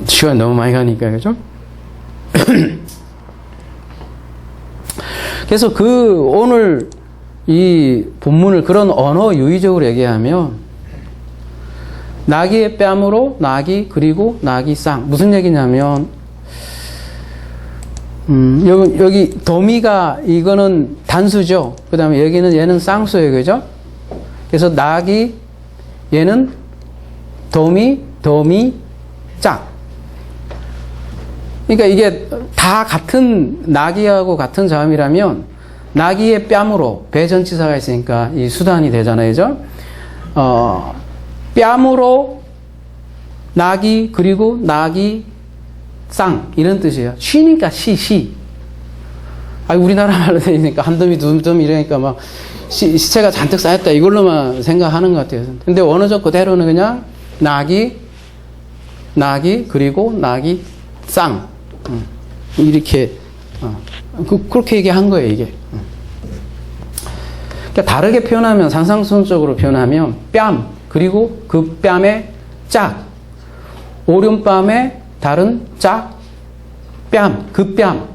시간이 너무 많이 가니까, 그죠? 그래서 오늘 이 본문을 그런 언어 유의적으로 얘기하면, 나귀의 뺨으로 나귀, 그리고 나귀 쌍. 무슨 얘기냐면, 여기 도미가, 이거는 단수죠. 그 다음에 여기는 얘는 쌍수예요. 그죠? 그래서 나귀, 얘는 도미, 짝. 그러니까 이게 다 같은 나귀하고 같은 자음이라면 나귀의 뺨으로 배전치사가 있으니까 이 수단이 되잖아요. 그죠? 뺨으로 나귀, 그리고 나귀 쌍, 이런 뜻이에요. 쉬니까 시. 우리나라 말로 되니까 한 덤이 두 덤 이러니까 막 시체가 잔뜩 쌓였다 이걸로만 생각하는 것 같아요. 근데 원어적 그대로는 그냥 나귀, 그리고 나귀 쌍. 이렇게, 그렇게 얘기한 거예요, 이게. 그러니까 다르게 표현하면, 산상수훈적으로 표현하면, 뺨, 그리고 그 뺨의 짝, 오른뺨의 다른 짝, 뺨, 그 뺨.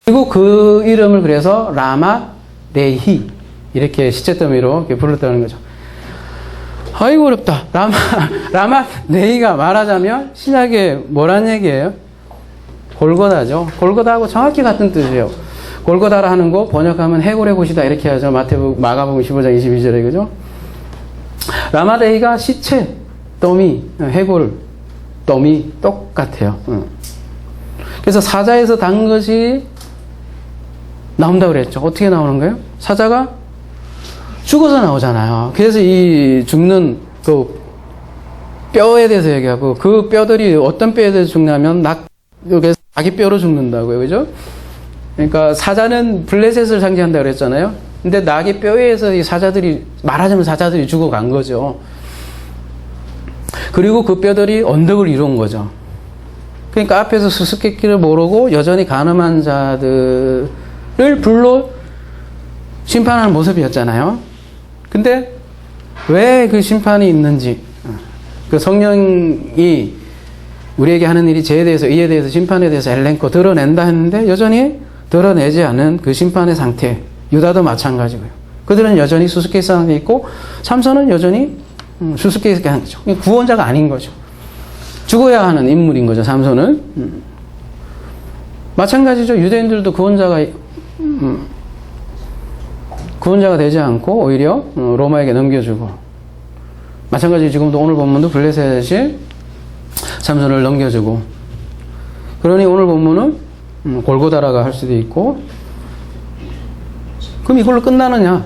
그리고 그 이름을 그래서 라마레히, 이렇게 시체 더미로 이렇게 불렀다는 거죠. 아이고 어렵다. 라마레히가 말하자면 신약에 뭐란 얘기예요? 골고다죠. 골고다하고 정확히 같은 뜻이에요. 골고다라 하는 거 번역하면 해골의 곳이다 이렇게 하죠. 마가복음 15장 22절에, 그죠? 라마레히가 시체, 더미, 해골, 더미 똑같아요. 그래서 사자에서 단 것이 나온다고 그랬죠. 어떻게 나오는 거예요? 사자가 죽어서 나오잖아요. 그래서 이 죽는 그 뼈에 대해서 얘기하고, 그 뼈들이 어떤 뼈에 대해서 죽냐면 여기 자기 뼈로 죽는다고요. 그죠? 그러니까 사자는 블레셋을 상징한다고 그랬잖아요. 근데 나귀 뼈에서 이 사자들이, 말하자면 사자들이 죽어간 거죠. 그리고 그 뼈들이 언덕을 이룬 거죠. 그러니까 앞에서 수수께끼를 모르고 여전히 간음한 자들을 불러 심판하는 모습이었잖아요. 근데 왜 그 심판이 있는지, 그 성령이 우리에게 하는 일이 이에 대해서 심판에 대해서 엘렌코 드러낸다 했는데 여전히 드러내지 않은 그 심판의 상태. 유다도 마찬가지고요. 그들은 여전히 수수께끼 상황에 있고, 삼손은 여전히 수수께끼 하는 거죠. 구원자가 아닌 거죠. 죽어야 하는 인물인 거죠, 삼손은. 마찬가지죠. 유대인들도 구원자가 되지 않고 오히려 로마에게 넘겨주고, 마찬가지로 지금도 오늘 본문도 블레셋이 삼손을 넘겨주고, 그러니 오늘 본문은 골고다라가 할 수도 있고. 그럼 이걸로 끝나느냐?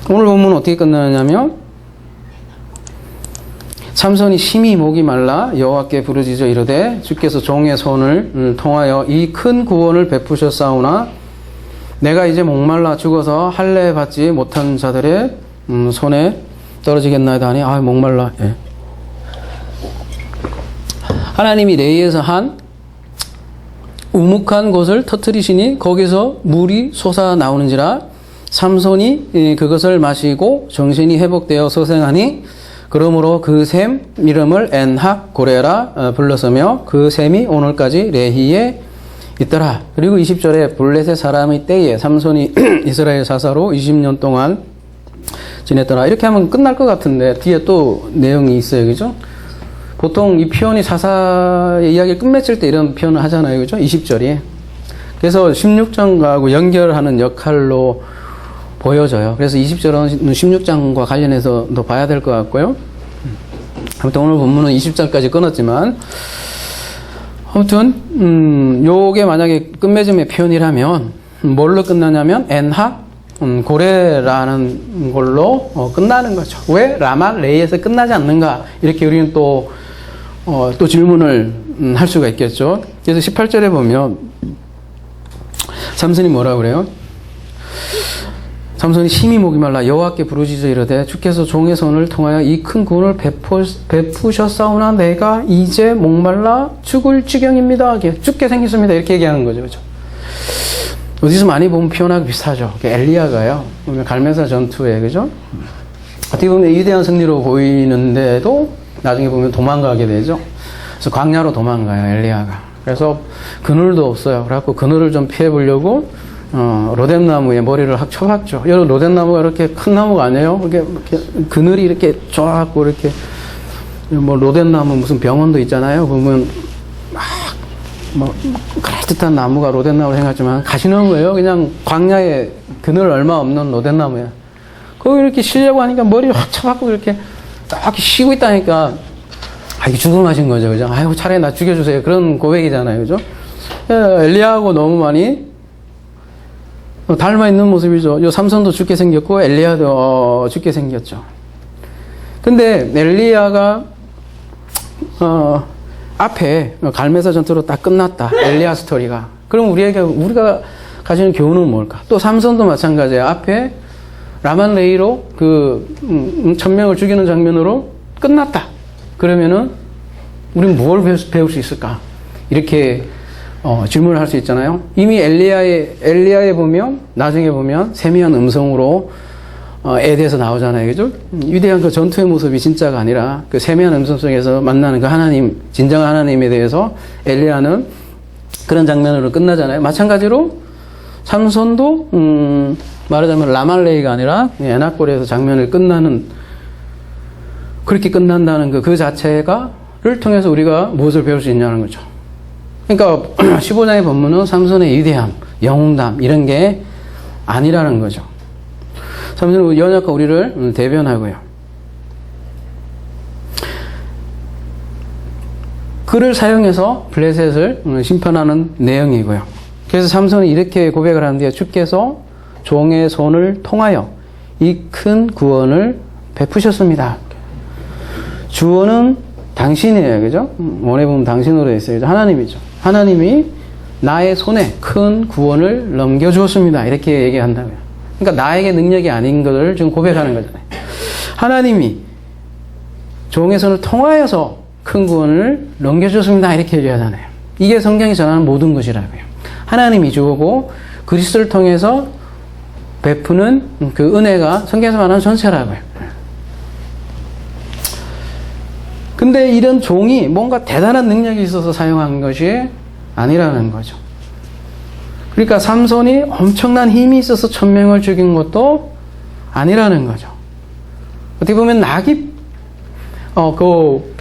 오늘 본문은 어떻게 끝나느냐면 삼손이 심히 목이 말라 여호와께 부르짖어 이르되 주께서 종의 손을 통하여 이 큰 구원을 베푸셨사오나 내가 이제 목말라 죽어서 할례 받지 못한 자들의 손에 떨어지겠나이다 하니 목말라. 예. 하나님이 레이에서 한 우묵한 곳을 터뜨리시니 거기서 물이 솟아 나오는지라 삼손이 그것을 마시고 정신이 회복되어 소생하니 그러므로 그 샘 이름을 엔학 고레라 불렀으며 그 샘이 오늘까지 레히에 있더라. 그리고 20절에 블레셋 사람의 때에 삼손이 이스라엘 사사로 20년 동안 지냈더라. 이렇게 하면 끝날 것 같은데 뒤에 또 내용이 있어요. 그죠? 보통 이 표현이 사사의 이야기를 끝맺을 때 이런 표현을 하잖아요. 그죠? 20절이. 그래서 16장하고 연결하는 역할로 보여져요. 그래서 20절은 16장과 관련해서 더 봐야 될 것 같고요. 아무튼 오늘 본문은 20절까지 끊었지만 아무튼 요게 만약에 끝맺음의 표현이라면 뭘로 끝나냐면 엔학 고레라는 걸로 끝나는 거죠. 왜 라마 레이에서 끝나지 않는가? 이렇게 우리는 또 질문을 할 수가 있겠죠. 그래서 18절에 보면 삼손이 뭐라고 그래요? 삼손이 심히 목이 말라 여호와께 부르짖어 이르되 주께서 종의 손을 통하여 이 큰 구원을 베푸셨사오나 내가 이제 목말라 죽을 지경입니다. 죽게 생겼습니다. 이렇게 얘기하는 거죠. 그죠? 어디서 많이 보면 표현하기 비슷하죠. 엘리야가요. 갈멜사 전투에 그죠? 어떻게 보면 위대한 승리로 보이는데도 나중에 보면 도망가게 되죠. 그래서 광야로 도망가요. 엘리야가. 그래서 그늘도 없어요. 그래갖고 그늘을 좀 피해 보려고 로뎀나무에 머리를 확 쳐박죠. 여러분, 로뎀나무가 이렇게 큰 나무가 아니에요? 이렇게 그늘이 이렇게 쫙고 이렇게, 로뎀나무 무슨 병원도 있잖아요. 보면, 그럴듯한 나무가 로뎀나무로 생각하지만, 가시나무예요. 그냥 광야에 그늘 얼마 없는 로뎀나무야. 거기 이렇게 쉬려고 하니까 머리를 확 쳐박고 이렇게 딱 쉬고 있다니까, 이게 죽음하신 거죠. 그죠? 아이고, 차라리 나 죽여주세요. 그런 고백이잖아요. 그죠? 엘리야하고 너무 많이 닮아 있는 모습이죠. 요 삼손도 죽게 생겼고 엘리야도 죽게 생겼죠. 근데 엘리야가 앞에 갈멜사 전투로 딱 끝났다. 엘리야 스토리가. 그럼 우리가 가지는 교훈은 뭘까? 또 삼손도 마찬가지예요. 앞에 라만레이로 그 1000명을 죽이는 장면으로 끝났다. 그러면은 우리는 무엇을 배울 수 있을까? 이렇게 질문을 할 수 있잖아요. 이미 엘리야에 보면, 나중에 보면, 세미한 음성으로, 대해서 나오잖아요. 그죠? 위대한 그 전투의 모습이 진짜가 아니라, 그 세미한 음성 속에서 만나는 그 하나님, 진정한 하나님에 대해서 엘리야는 그런 장면으로 끝나잖아요. 마찬가지로, 삼손도, 말하자면 라말레이가 아니라, 에낙골에서 장면을 그렇게 끝난다는 그 자체를 통해서 우리가 무엇을 배울 수 있냐는 거죠. 그러니까 15장의 본문은 삼손의 위대함, 영웅담 이런 게 아니라는 거죠. 삼손은 연약한 우리를 대변하고요. 그를 사용해서 블레셋을 심판하는 내용이고요. 그래서 삼손이 이렇게 고백을 하는데요. 주께서 종의 손을 통하여 이 큰 구원을 베푸셨습니다. 주어는 당신이에요. 그죠? 원에 보면 당신으로 되어 있어요. 하나님이죠. 하나님이 나의 손에 큰 구원을 넘겨주었습니다. 이렇게 얘기한다고요. 그러니까 나에게 능력이 아닌 것을 지금 고백하는 거잖아요. 하나님이 종의 손을 통하여서 큰 구원을 넘겨주었습니다. 이렇게 얘기하잖아요. 이게 성경이 전하는 모든 것이라고요. 하나님이 주고 그리스도를 통해서 베푸는 그 은혜가 성경에서 말하는 전체라고요. 근데 이런 종이 뭔가 대단한 능력이 있어서 사용한 것이 아니라는 거죠. 그러니까 삼손이 엄청난 힘이 있어서 1000명을 죽인 것도 아니라는 거죠. 어떻게 보면 낙이 그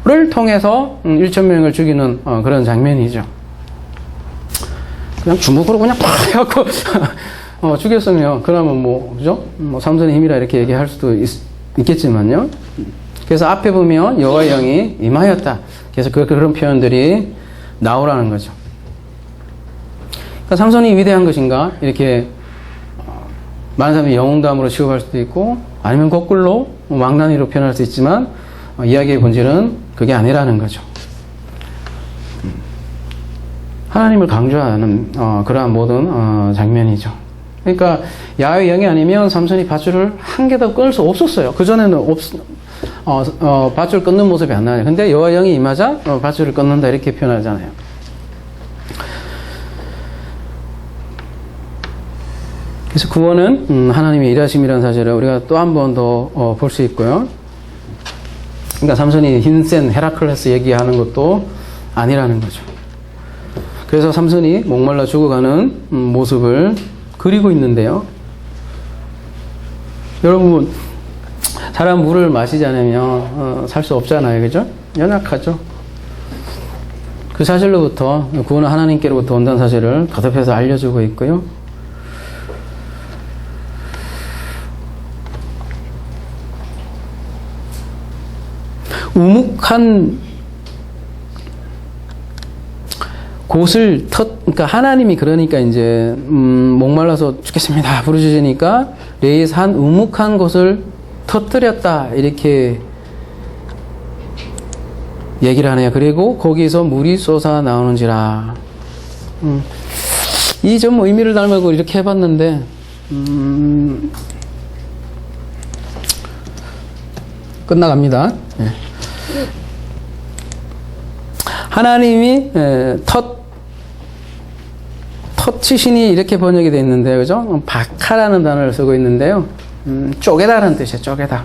뼈를 통해서 1000명을 죽이는 그런 장면이죠. 그냥 주먹으로 그냥 팍 해갖고 죽였으면 그러면 그죠? 삼손의 힘이라 이렇게 얘기할 수도 있겠지만요. 그래서 앞에 보면 여호와의 영이 임하였다. 그래서 그런 표현들이 나오라는 거죠. 그러니까 삼손이 위대한 것인가? 이렇게 많은 사람이 영웅담으로 취급할 수도 있고, 아니면 거꾸로 망나니로 표현할 수 있지만, 이야기의 본질은 그게 아니라는 거죠. 하나님을 강조하는 그러한 모든 장면이죠. 그러니까 야훼의 영이 아니면 삼손이 밧줄을 한 개도 끊을 수 없었어요. 그전에는 밧줄 끊는 모습이 안 나요. 근데 여호와의 영이 임하자 밧줄을 끊는다 이렇게 표현하잖아요. 그래서 구원은 하나님의 일하심이라는 사실을 우리가 또 한 번 더 볼 수 있고요. 그러니까 삼손이 흰센 헤라클레스 얘기하는 것도 아니라는 거죠. 그래서 삼손이 목말라 죽어가는 모습을 그리고 있는데요. 여러분, 사람 물을 마시지 않으면 살 수 없잖아요. 그죠? 연약하죠. 그 사실로부터 구원은 하나님께로부터 온다는 사실을 거듭해서 알려주고 있고요. 우묵한 곳을 그러니까 하나님이 그러니까 이제 목말라서 죽겠습니다 부르짖으니까 레이의 산 우묵한 곳을 터뜨렸다 이렇게 얘기를 하네요. 그리고 거기서 물이 솟아 나오는지라. 이 좀 의미를 담고 이렇게 해봤는데 끝나갑니다. 네. 하나님이 터치신이 이렇게 번역이 되어 있는데요. 그죠? 바카라는 단어를 쓰고 있는데요. 쪼개다라는 뜻이에요. 쪼개다.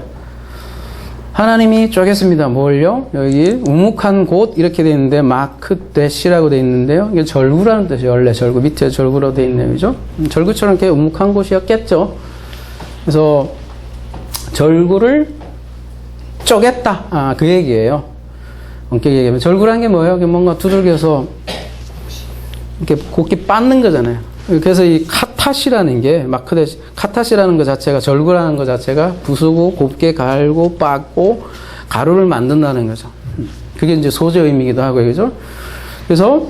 하나님이 쪼갰습니다. 뭘요? 여기 우묵한 곳 이렇게 되어 있는데 마크데시라고 되어 있는데요. 이게 절구라는 뜻이에요. 원래 절구 밑에 절구로 되어 있네요. 그죠? 절구처럼 이렇게 우묵한 곳이었겠죠. 그래서 절구를 쪼갰다. 그 얘기예요. 엄격히 얘기하면 절구란 게 뭐예요? 뭔가 두들겨서 이렇게 곱게 빻는 거잖아요. 그래서 이 카타시라는 게 카타시라는 것 자체가 절구라는 것 자체가 부수고 곱게 갈고 빻고 가루를 만든다는 거죠. 그게 이제 소재 의미이기도 하고요, 그죠? 그래서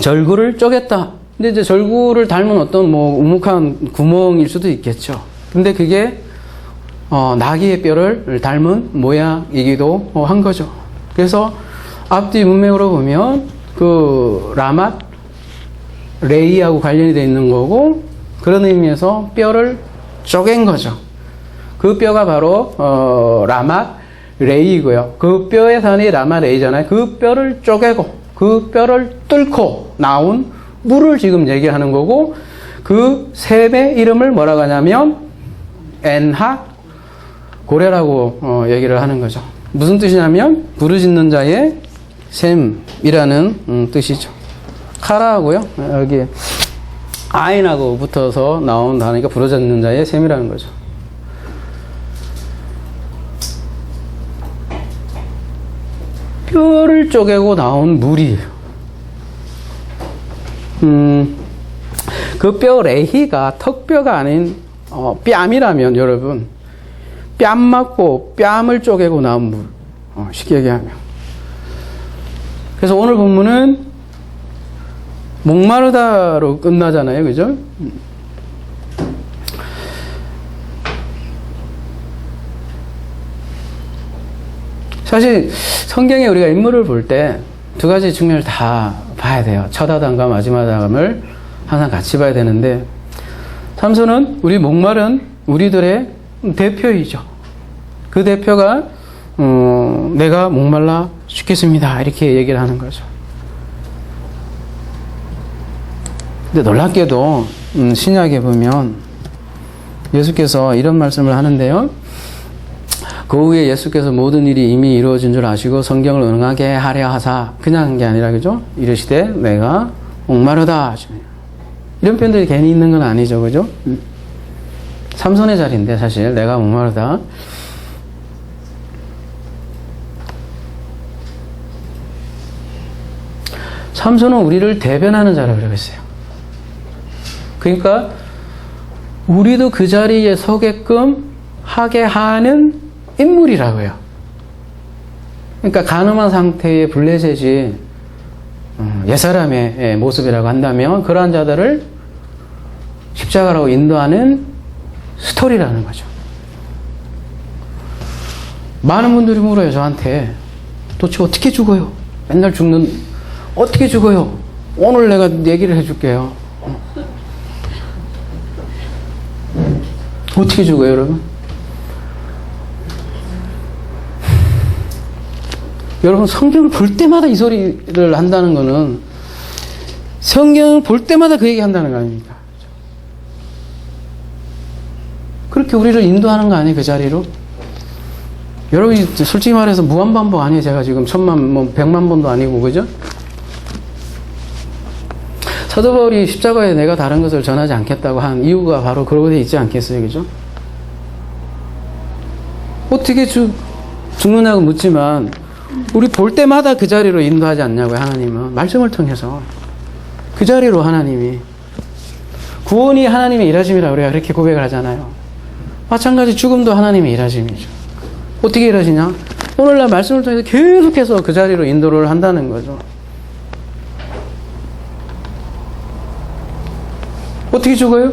절구를 쪼갰다. 근데 이제 절구를 닮은 어떤 우묵한 구멍일 수도 있겠죠. 근데 그게 나귀의 뼈를 닮은 모양이기도 한 거죠. 그래서 앞뒤 문맥으로 보면 그 라맛 레이하고 관련이 되어 있는 거고 그런 의미에서 뼈를 쪼갠 거죠. 그 뼈가 바로 라맛 레이고요. 그 뼈의 산이 라맛 레이잖아요. 그 뼈를 쪼개고 그 뼈를 뚫고 나온 물을 지금 얘기하는 거고 그 샘의 이름을 뭐라고 하냐면 엔하 고레라고 얘기를 하는 거죠. 무슨 뜻이냐면 부르짖는 자의 샘이라는 뜻이죠. 카라하고요. 여기 아인하고 붙어서 나온 단어니까 부르짖는 자의 샘이라는 거죠. 뼈를 쪼개고 나온 물이에요. 그 뼈 레히가 턱뼈가 아닌 뺨이라면 여러분 뺨 맞고 뺨을 쪼개고 나온 물. 쉽게 얘기하면. 그래서 오늘 본문은 목마르다로 끝나잖아요. 그죠? 사실 성경에 우리가 인물을 볼 때 두 가지 측면을 다 봐야 돼요. 첫 아담과 마지막 아담을 항상 같이 봐야 되는데 삼손은 우리 목마른 우리들의 대표이죠. 그 대표가 내가 목말라 죽겠습니다 이렇게 얘기를 하는 거죠. 근데 놀랍게도 신약에 보면 예수께서 이런 말씀을 하는데요. 그 후에 예수께서 모든 일이 이미 이루어진 줄 아시고 성경을 응하게 하려 하사 그냥 한 게 아니라 그죠? 이르시되 내가 목마르다. 이런 표현들이 괜히 있는 건 아니죠. 그죠? 삼손의 자리인데 사실 내가 목마르다. 삼손은 우리를 대변하는 자라고 그러겠어요. 그러니까 우리도 그 자리에 서게끔 하게 하는 인물이라고요. 그러니까 가늠한 상태의 블레셋이 옛사람의 모습이라고 한다면 그러한 자들을 십자가로 인도하는 스토리라는 거죠. 많은 분들이 물어요, 저한테. 도대체 어떻게 죽어요? 맨날 어떻게 죽어요? 오늘 내가 얘기를 해줄게요. 어떻게 죽어요, 여러분? 여러분, 성경을 볼 때마다 이 소리를 한다는 거는 성경을 볼 때마다 그 얘기 한다는 거 아닙니까? 그렇게 우리를 인도하는 거 아니에요, 그 자리로? 여러분이 솔직히 말해서 무한반복 아니에요, 제가 지금 1000만, 100만 번도 아니고, 그죠? 사도 바울이 십자가에 내가 다른 것을 전하지 않겠다고 한 이유가 바로 그러고 돼 있지 않겠어요, 그죠? 어떻게 죽느냐고 묻지만, 우리 볼 때마다 그 자리로 인도하지 않냐고요, 하나님은. 말씀을 통해서. 그 자리로 하나님이. 구원이 하나님의 일하심이라고 우리가 그렇게 고백을 하잖아요. 마찬가지 죽음도 하나님의 일하심이죠. 어떻게 일하시냐? 오늘날 말씀을 통해서 계속해서 그 자리로 인도를 한다는 거죠. 어떻게 죽어요?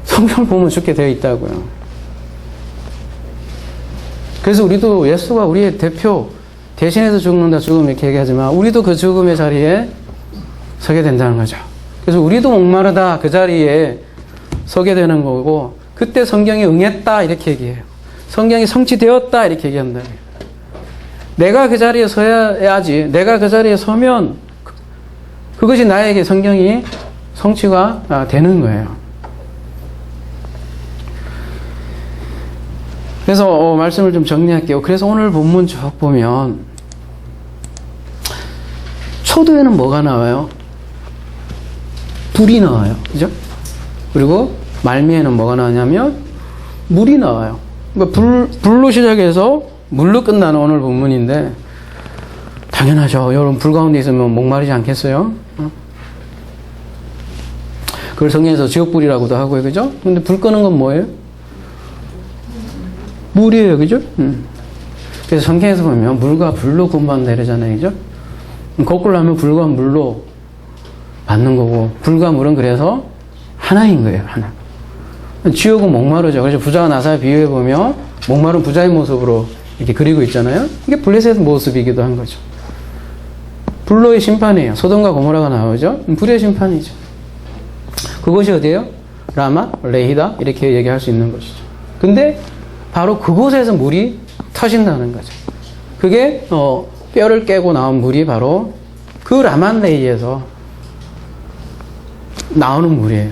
성경을 보면 죽게 되어 있다고요. 그래서 우리도 예수가 우리의 대표, 대신해서 죽는다, 죽음 이렇게 얘기하지만 우리도 그 죽음의 자리에 서게 된다는 거죠. 그래서 우리도 목마르다 그 자리에 서게 되는 거고, 그때 성경이 응했다 이렇게 얘기해요. 성경이 성취되었다 이렇게 얘기한다. 내가 그 자리에 서야지. 내가 그 자리에 서면 그것이 나에게 성경이 성취가 되는 거예요. 그래서 말씀을 좀 정리할게요. 그래서 오늘 본문 쭉 보면 초도에는 뭐가 나와요? 불이 나와요. 그죠? 그리고 말미에는 뭐가 나오냐면 물이 나와요. 그러니까 불로 시작해서 물로 끝나는 오늘 본문인데, 당연하죠. 여러분, 불 가운데 있으면 목마르지 않겠어요? 그걸 성경에서 지옥불이라고도 하고요. 그죠? 근데 불 끄는 건 뭐예요? 물이에요. 그죠? 그래서 성경에서 보면 물과 불로 구원받는다 이러잖아요. 그죠? 거꾸로 하면 불과 물로 받는 거고, 불과 물은 그래서 하나인 거예요. 하나. 지옥은 목마르죠. 그래서 부자와 나사를 비유해보면 목마른 부자의 모습으로 이렇게 그리고 있잖아요. 이게 블레셋 모습이기도 한 거죠. 불로의 심판이에요. 소돔과 고모라가 나오죠. 불의 심판이죠. 그것이 어디예요? 라마, 레히다 이렇게 얘기할 수 있는 것이죠. 근데 바로 그곳에서 물이 터진다는 거죠. 그게 뼈를 깨고 나온 물이 바로 그 라만레이에서 나오는 물이에요.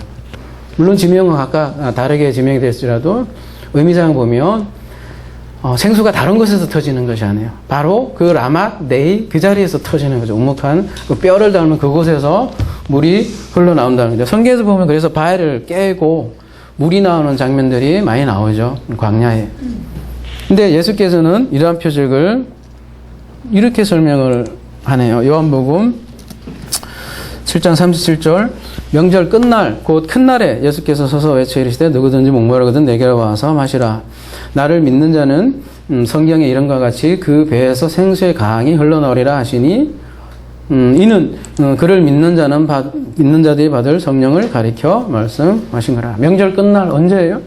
물론 지명은 각각 다르게 지명이 될지라도 의미상 보면 생수가 다른 곳에서 터지는 것이 아니에요. 바로 그 라마네이 그 자리에서 터지는 거죠. 우묵한 그 뼈를 닮은 그곳에서 물이 흘러나온다는 거죠. 성경에서 보면 그래서 바위를 깨고 물이 나오는 장면들이 많이 나오죠. 광야에. 근데 예수께서는 이러한 표적을 이렇게 설명을 하네요. 요한복음 7장 37절, 명절 끝날 곧 큰 날에 예수께서 서서 외쳐 이르시되 누구든지 목마르거든 내게로 와서 마시라. 나를 믿는 자는 성경의 이름과 같이 그 배에서 생수의 강이 흘러나오리라 하시니, 이는 그를 믿는 자들이 받을 성령을 가리켜 말씀하신 거라. 명절 끝날 언제예요?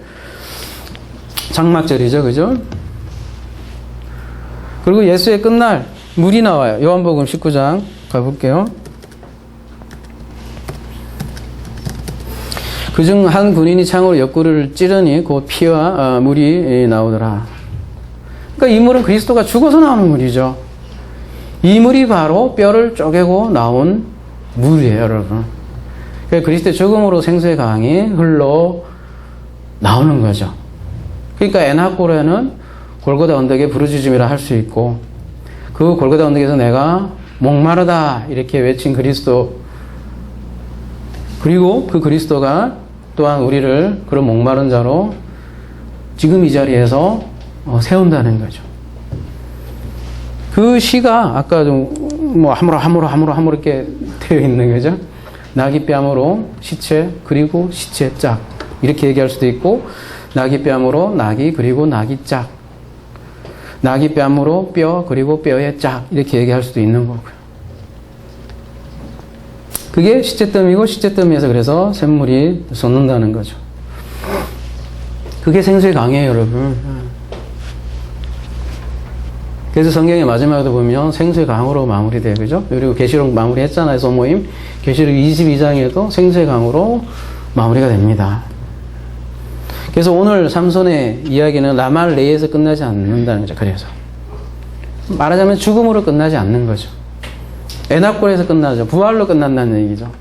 장막절이죠. 그죠? 그리고 예수의 끝날 물이 나와요. 요한복음 19장 가볼게요. 그중 한 군인이 창으로 옆구리를 찌르니 곧 피와 물이 나오더라. 그러니까 이 물은 그리스도가 죽어서 나오는 물이죠. 이 물이 바로 뼈를 쪼개고 나온 물이에요, 여러분. 그러니까 그리스도의 죽음으로 생수의 강이 흘러 나오는 거죠. 그러니까 에나골에는 골고다 언덕에 부르짖음이라 할 수 있고, 그 골고다 언덕에서 내가 목마르다 이렇게 외친 그리스도, 그리고 그 그리스도가 또한 우리를 그런 목마른 자로 지금 이 자리에서 세운다는 거죠. 그 시가 아까 좀 뭐 하무로 이렇게 되어 있는 거죠. 나귀 뺨으로 시체 그리고 시체 짝 이렇게 얘기할 수도 있고, 나귀 뺨으로 나귀 그리고 나귀 짝, 나귀 뺨으로 뼈 그리고 뼈의 짝 이렇게 얘기할 수도 있는 거고요. 그게 시체더미고 시체더미에서 그래서 샘물이 솟는다는 거죠. 그게 생수의 강이에요, 여러분. 그래서 성경의 마지막에도 보면 생수의 강으로 마무리돼요. 그죠? 그리고 계시록 마무리했잖아요, 소모임. 계시록 22장에도 생수의 강으로 마무리가 됩니다. 그래서 오늘 삼손의 이야기는 라말레이에서 끝나지 않는다는 거죠. 그래서 말하자면 죽음으로 끝나지 않는 거죠. 에나골에서 끝나죠. 부활로 끝난다는 얘기죠.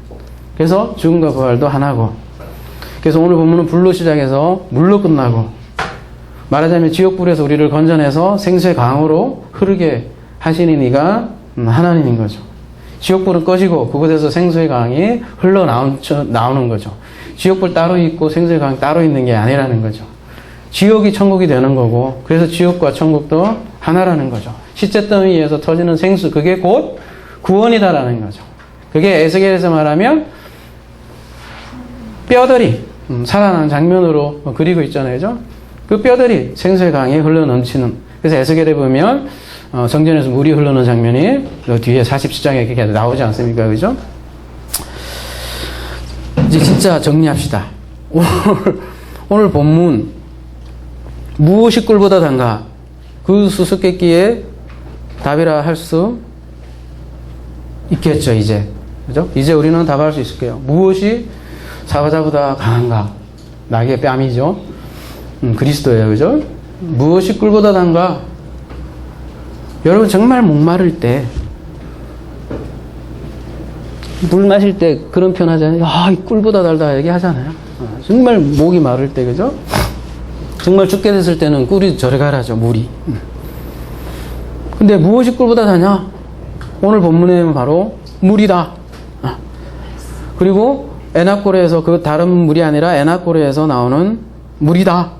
그래서 죽음과 부활도 하나고, 그래서 오늘 본문은 불로 시작해서 물로 끝나고, 말하자면 지옥불에서 우리를 건져내서 생수의 강으로 흐르게 하시는 이가 하나님인 거죠. 지옥불은 꺼지고 그곳에서 생수의 강이 흘러나오는 거죠. 지옥불 따로 있고 생수의 강이 따로 있는 게 아니라는 거죠. 지옥이 천국이 되는 거고, 그래서 지옥과 천국도 하나라는 거죠. 시체더미에서 터지는 생수, 그게 곧 구원이다라는 거죠. 그게 에스겔에서 말하면 뼈들이 살아나는 장면으로 그리고 있잖아요. 그죠? 그 뼈들이 생수의 강에 흘러넘치는, 그래서 에스겔에 보면 성전에서 물이 흐르는 장면이 그 뒤에 47장에 그렇게 나오지 않습니까? 그죠? 이제 진짜 정리합시다. 오늘 본문 무엇이 꿀보다 단가? 그 수수께끼에 답이라 할 수 있겠죠, 이제. 그죠? 이제 우리는 답할 수 있을 거예요. 무엇이 사바자보다 강한가? 낙의 뺨이죠. 그리스도예요. 그죠? 무엇이 꿀보다 단가? 여러분, 정말 목마를 때, 물 마실 때 그런 표현 하잖아요. 아, 이 꿀보다 달다 얘기 하잖아요. 정말 목이 마를 때, 그죠? 정말 죽게 됐을 때는 꿀이 저리 가라죠, 물이. 근데 무엇이 꿀보다 다냐? 오늘 본문에는 바로 물이다. 그리고 에나꼬레에서, 그 다른 물이 아니라 에나꼬레에서 나오는 물이다.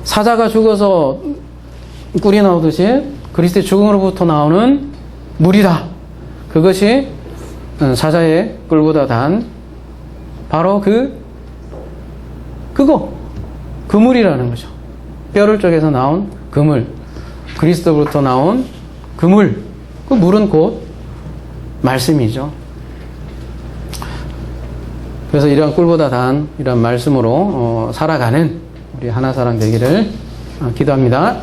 사자가 죽어서 꿀이 나오듯이 그리스도의 죽음으로부터 나오는 물이다. 그것이 사자의 꿀보다 단 바로 그 물이라는 거죠. 뼈를 쪽에서 나온 그 물, 그리스도로부터 나온 그 물, 그 물은 곧 말씀이죠. 그래서 이러한 꿀보다 단 이런 말씀으로 살아가는 우리 하나사랑 되기를 기도합니다.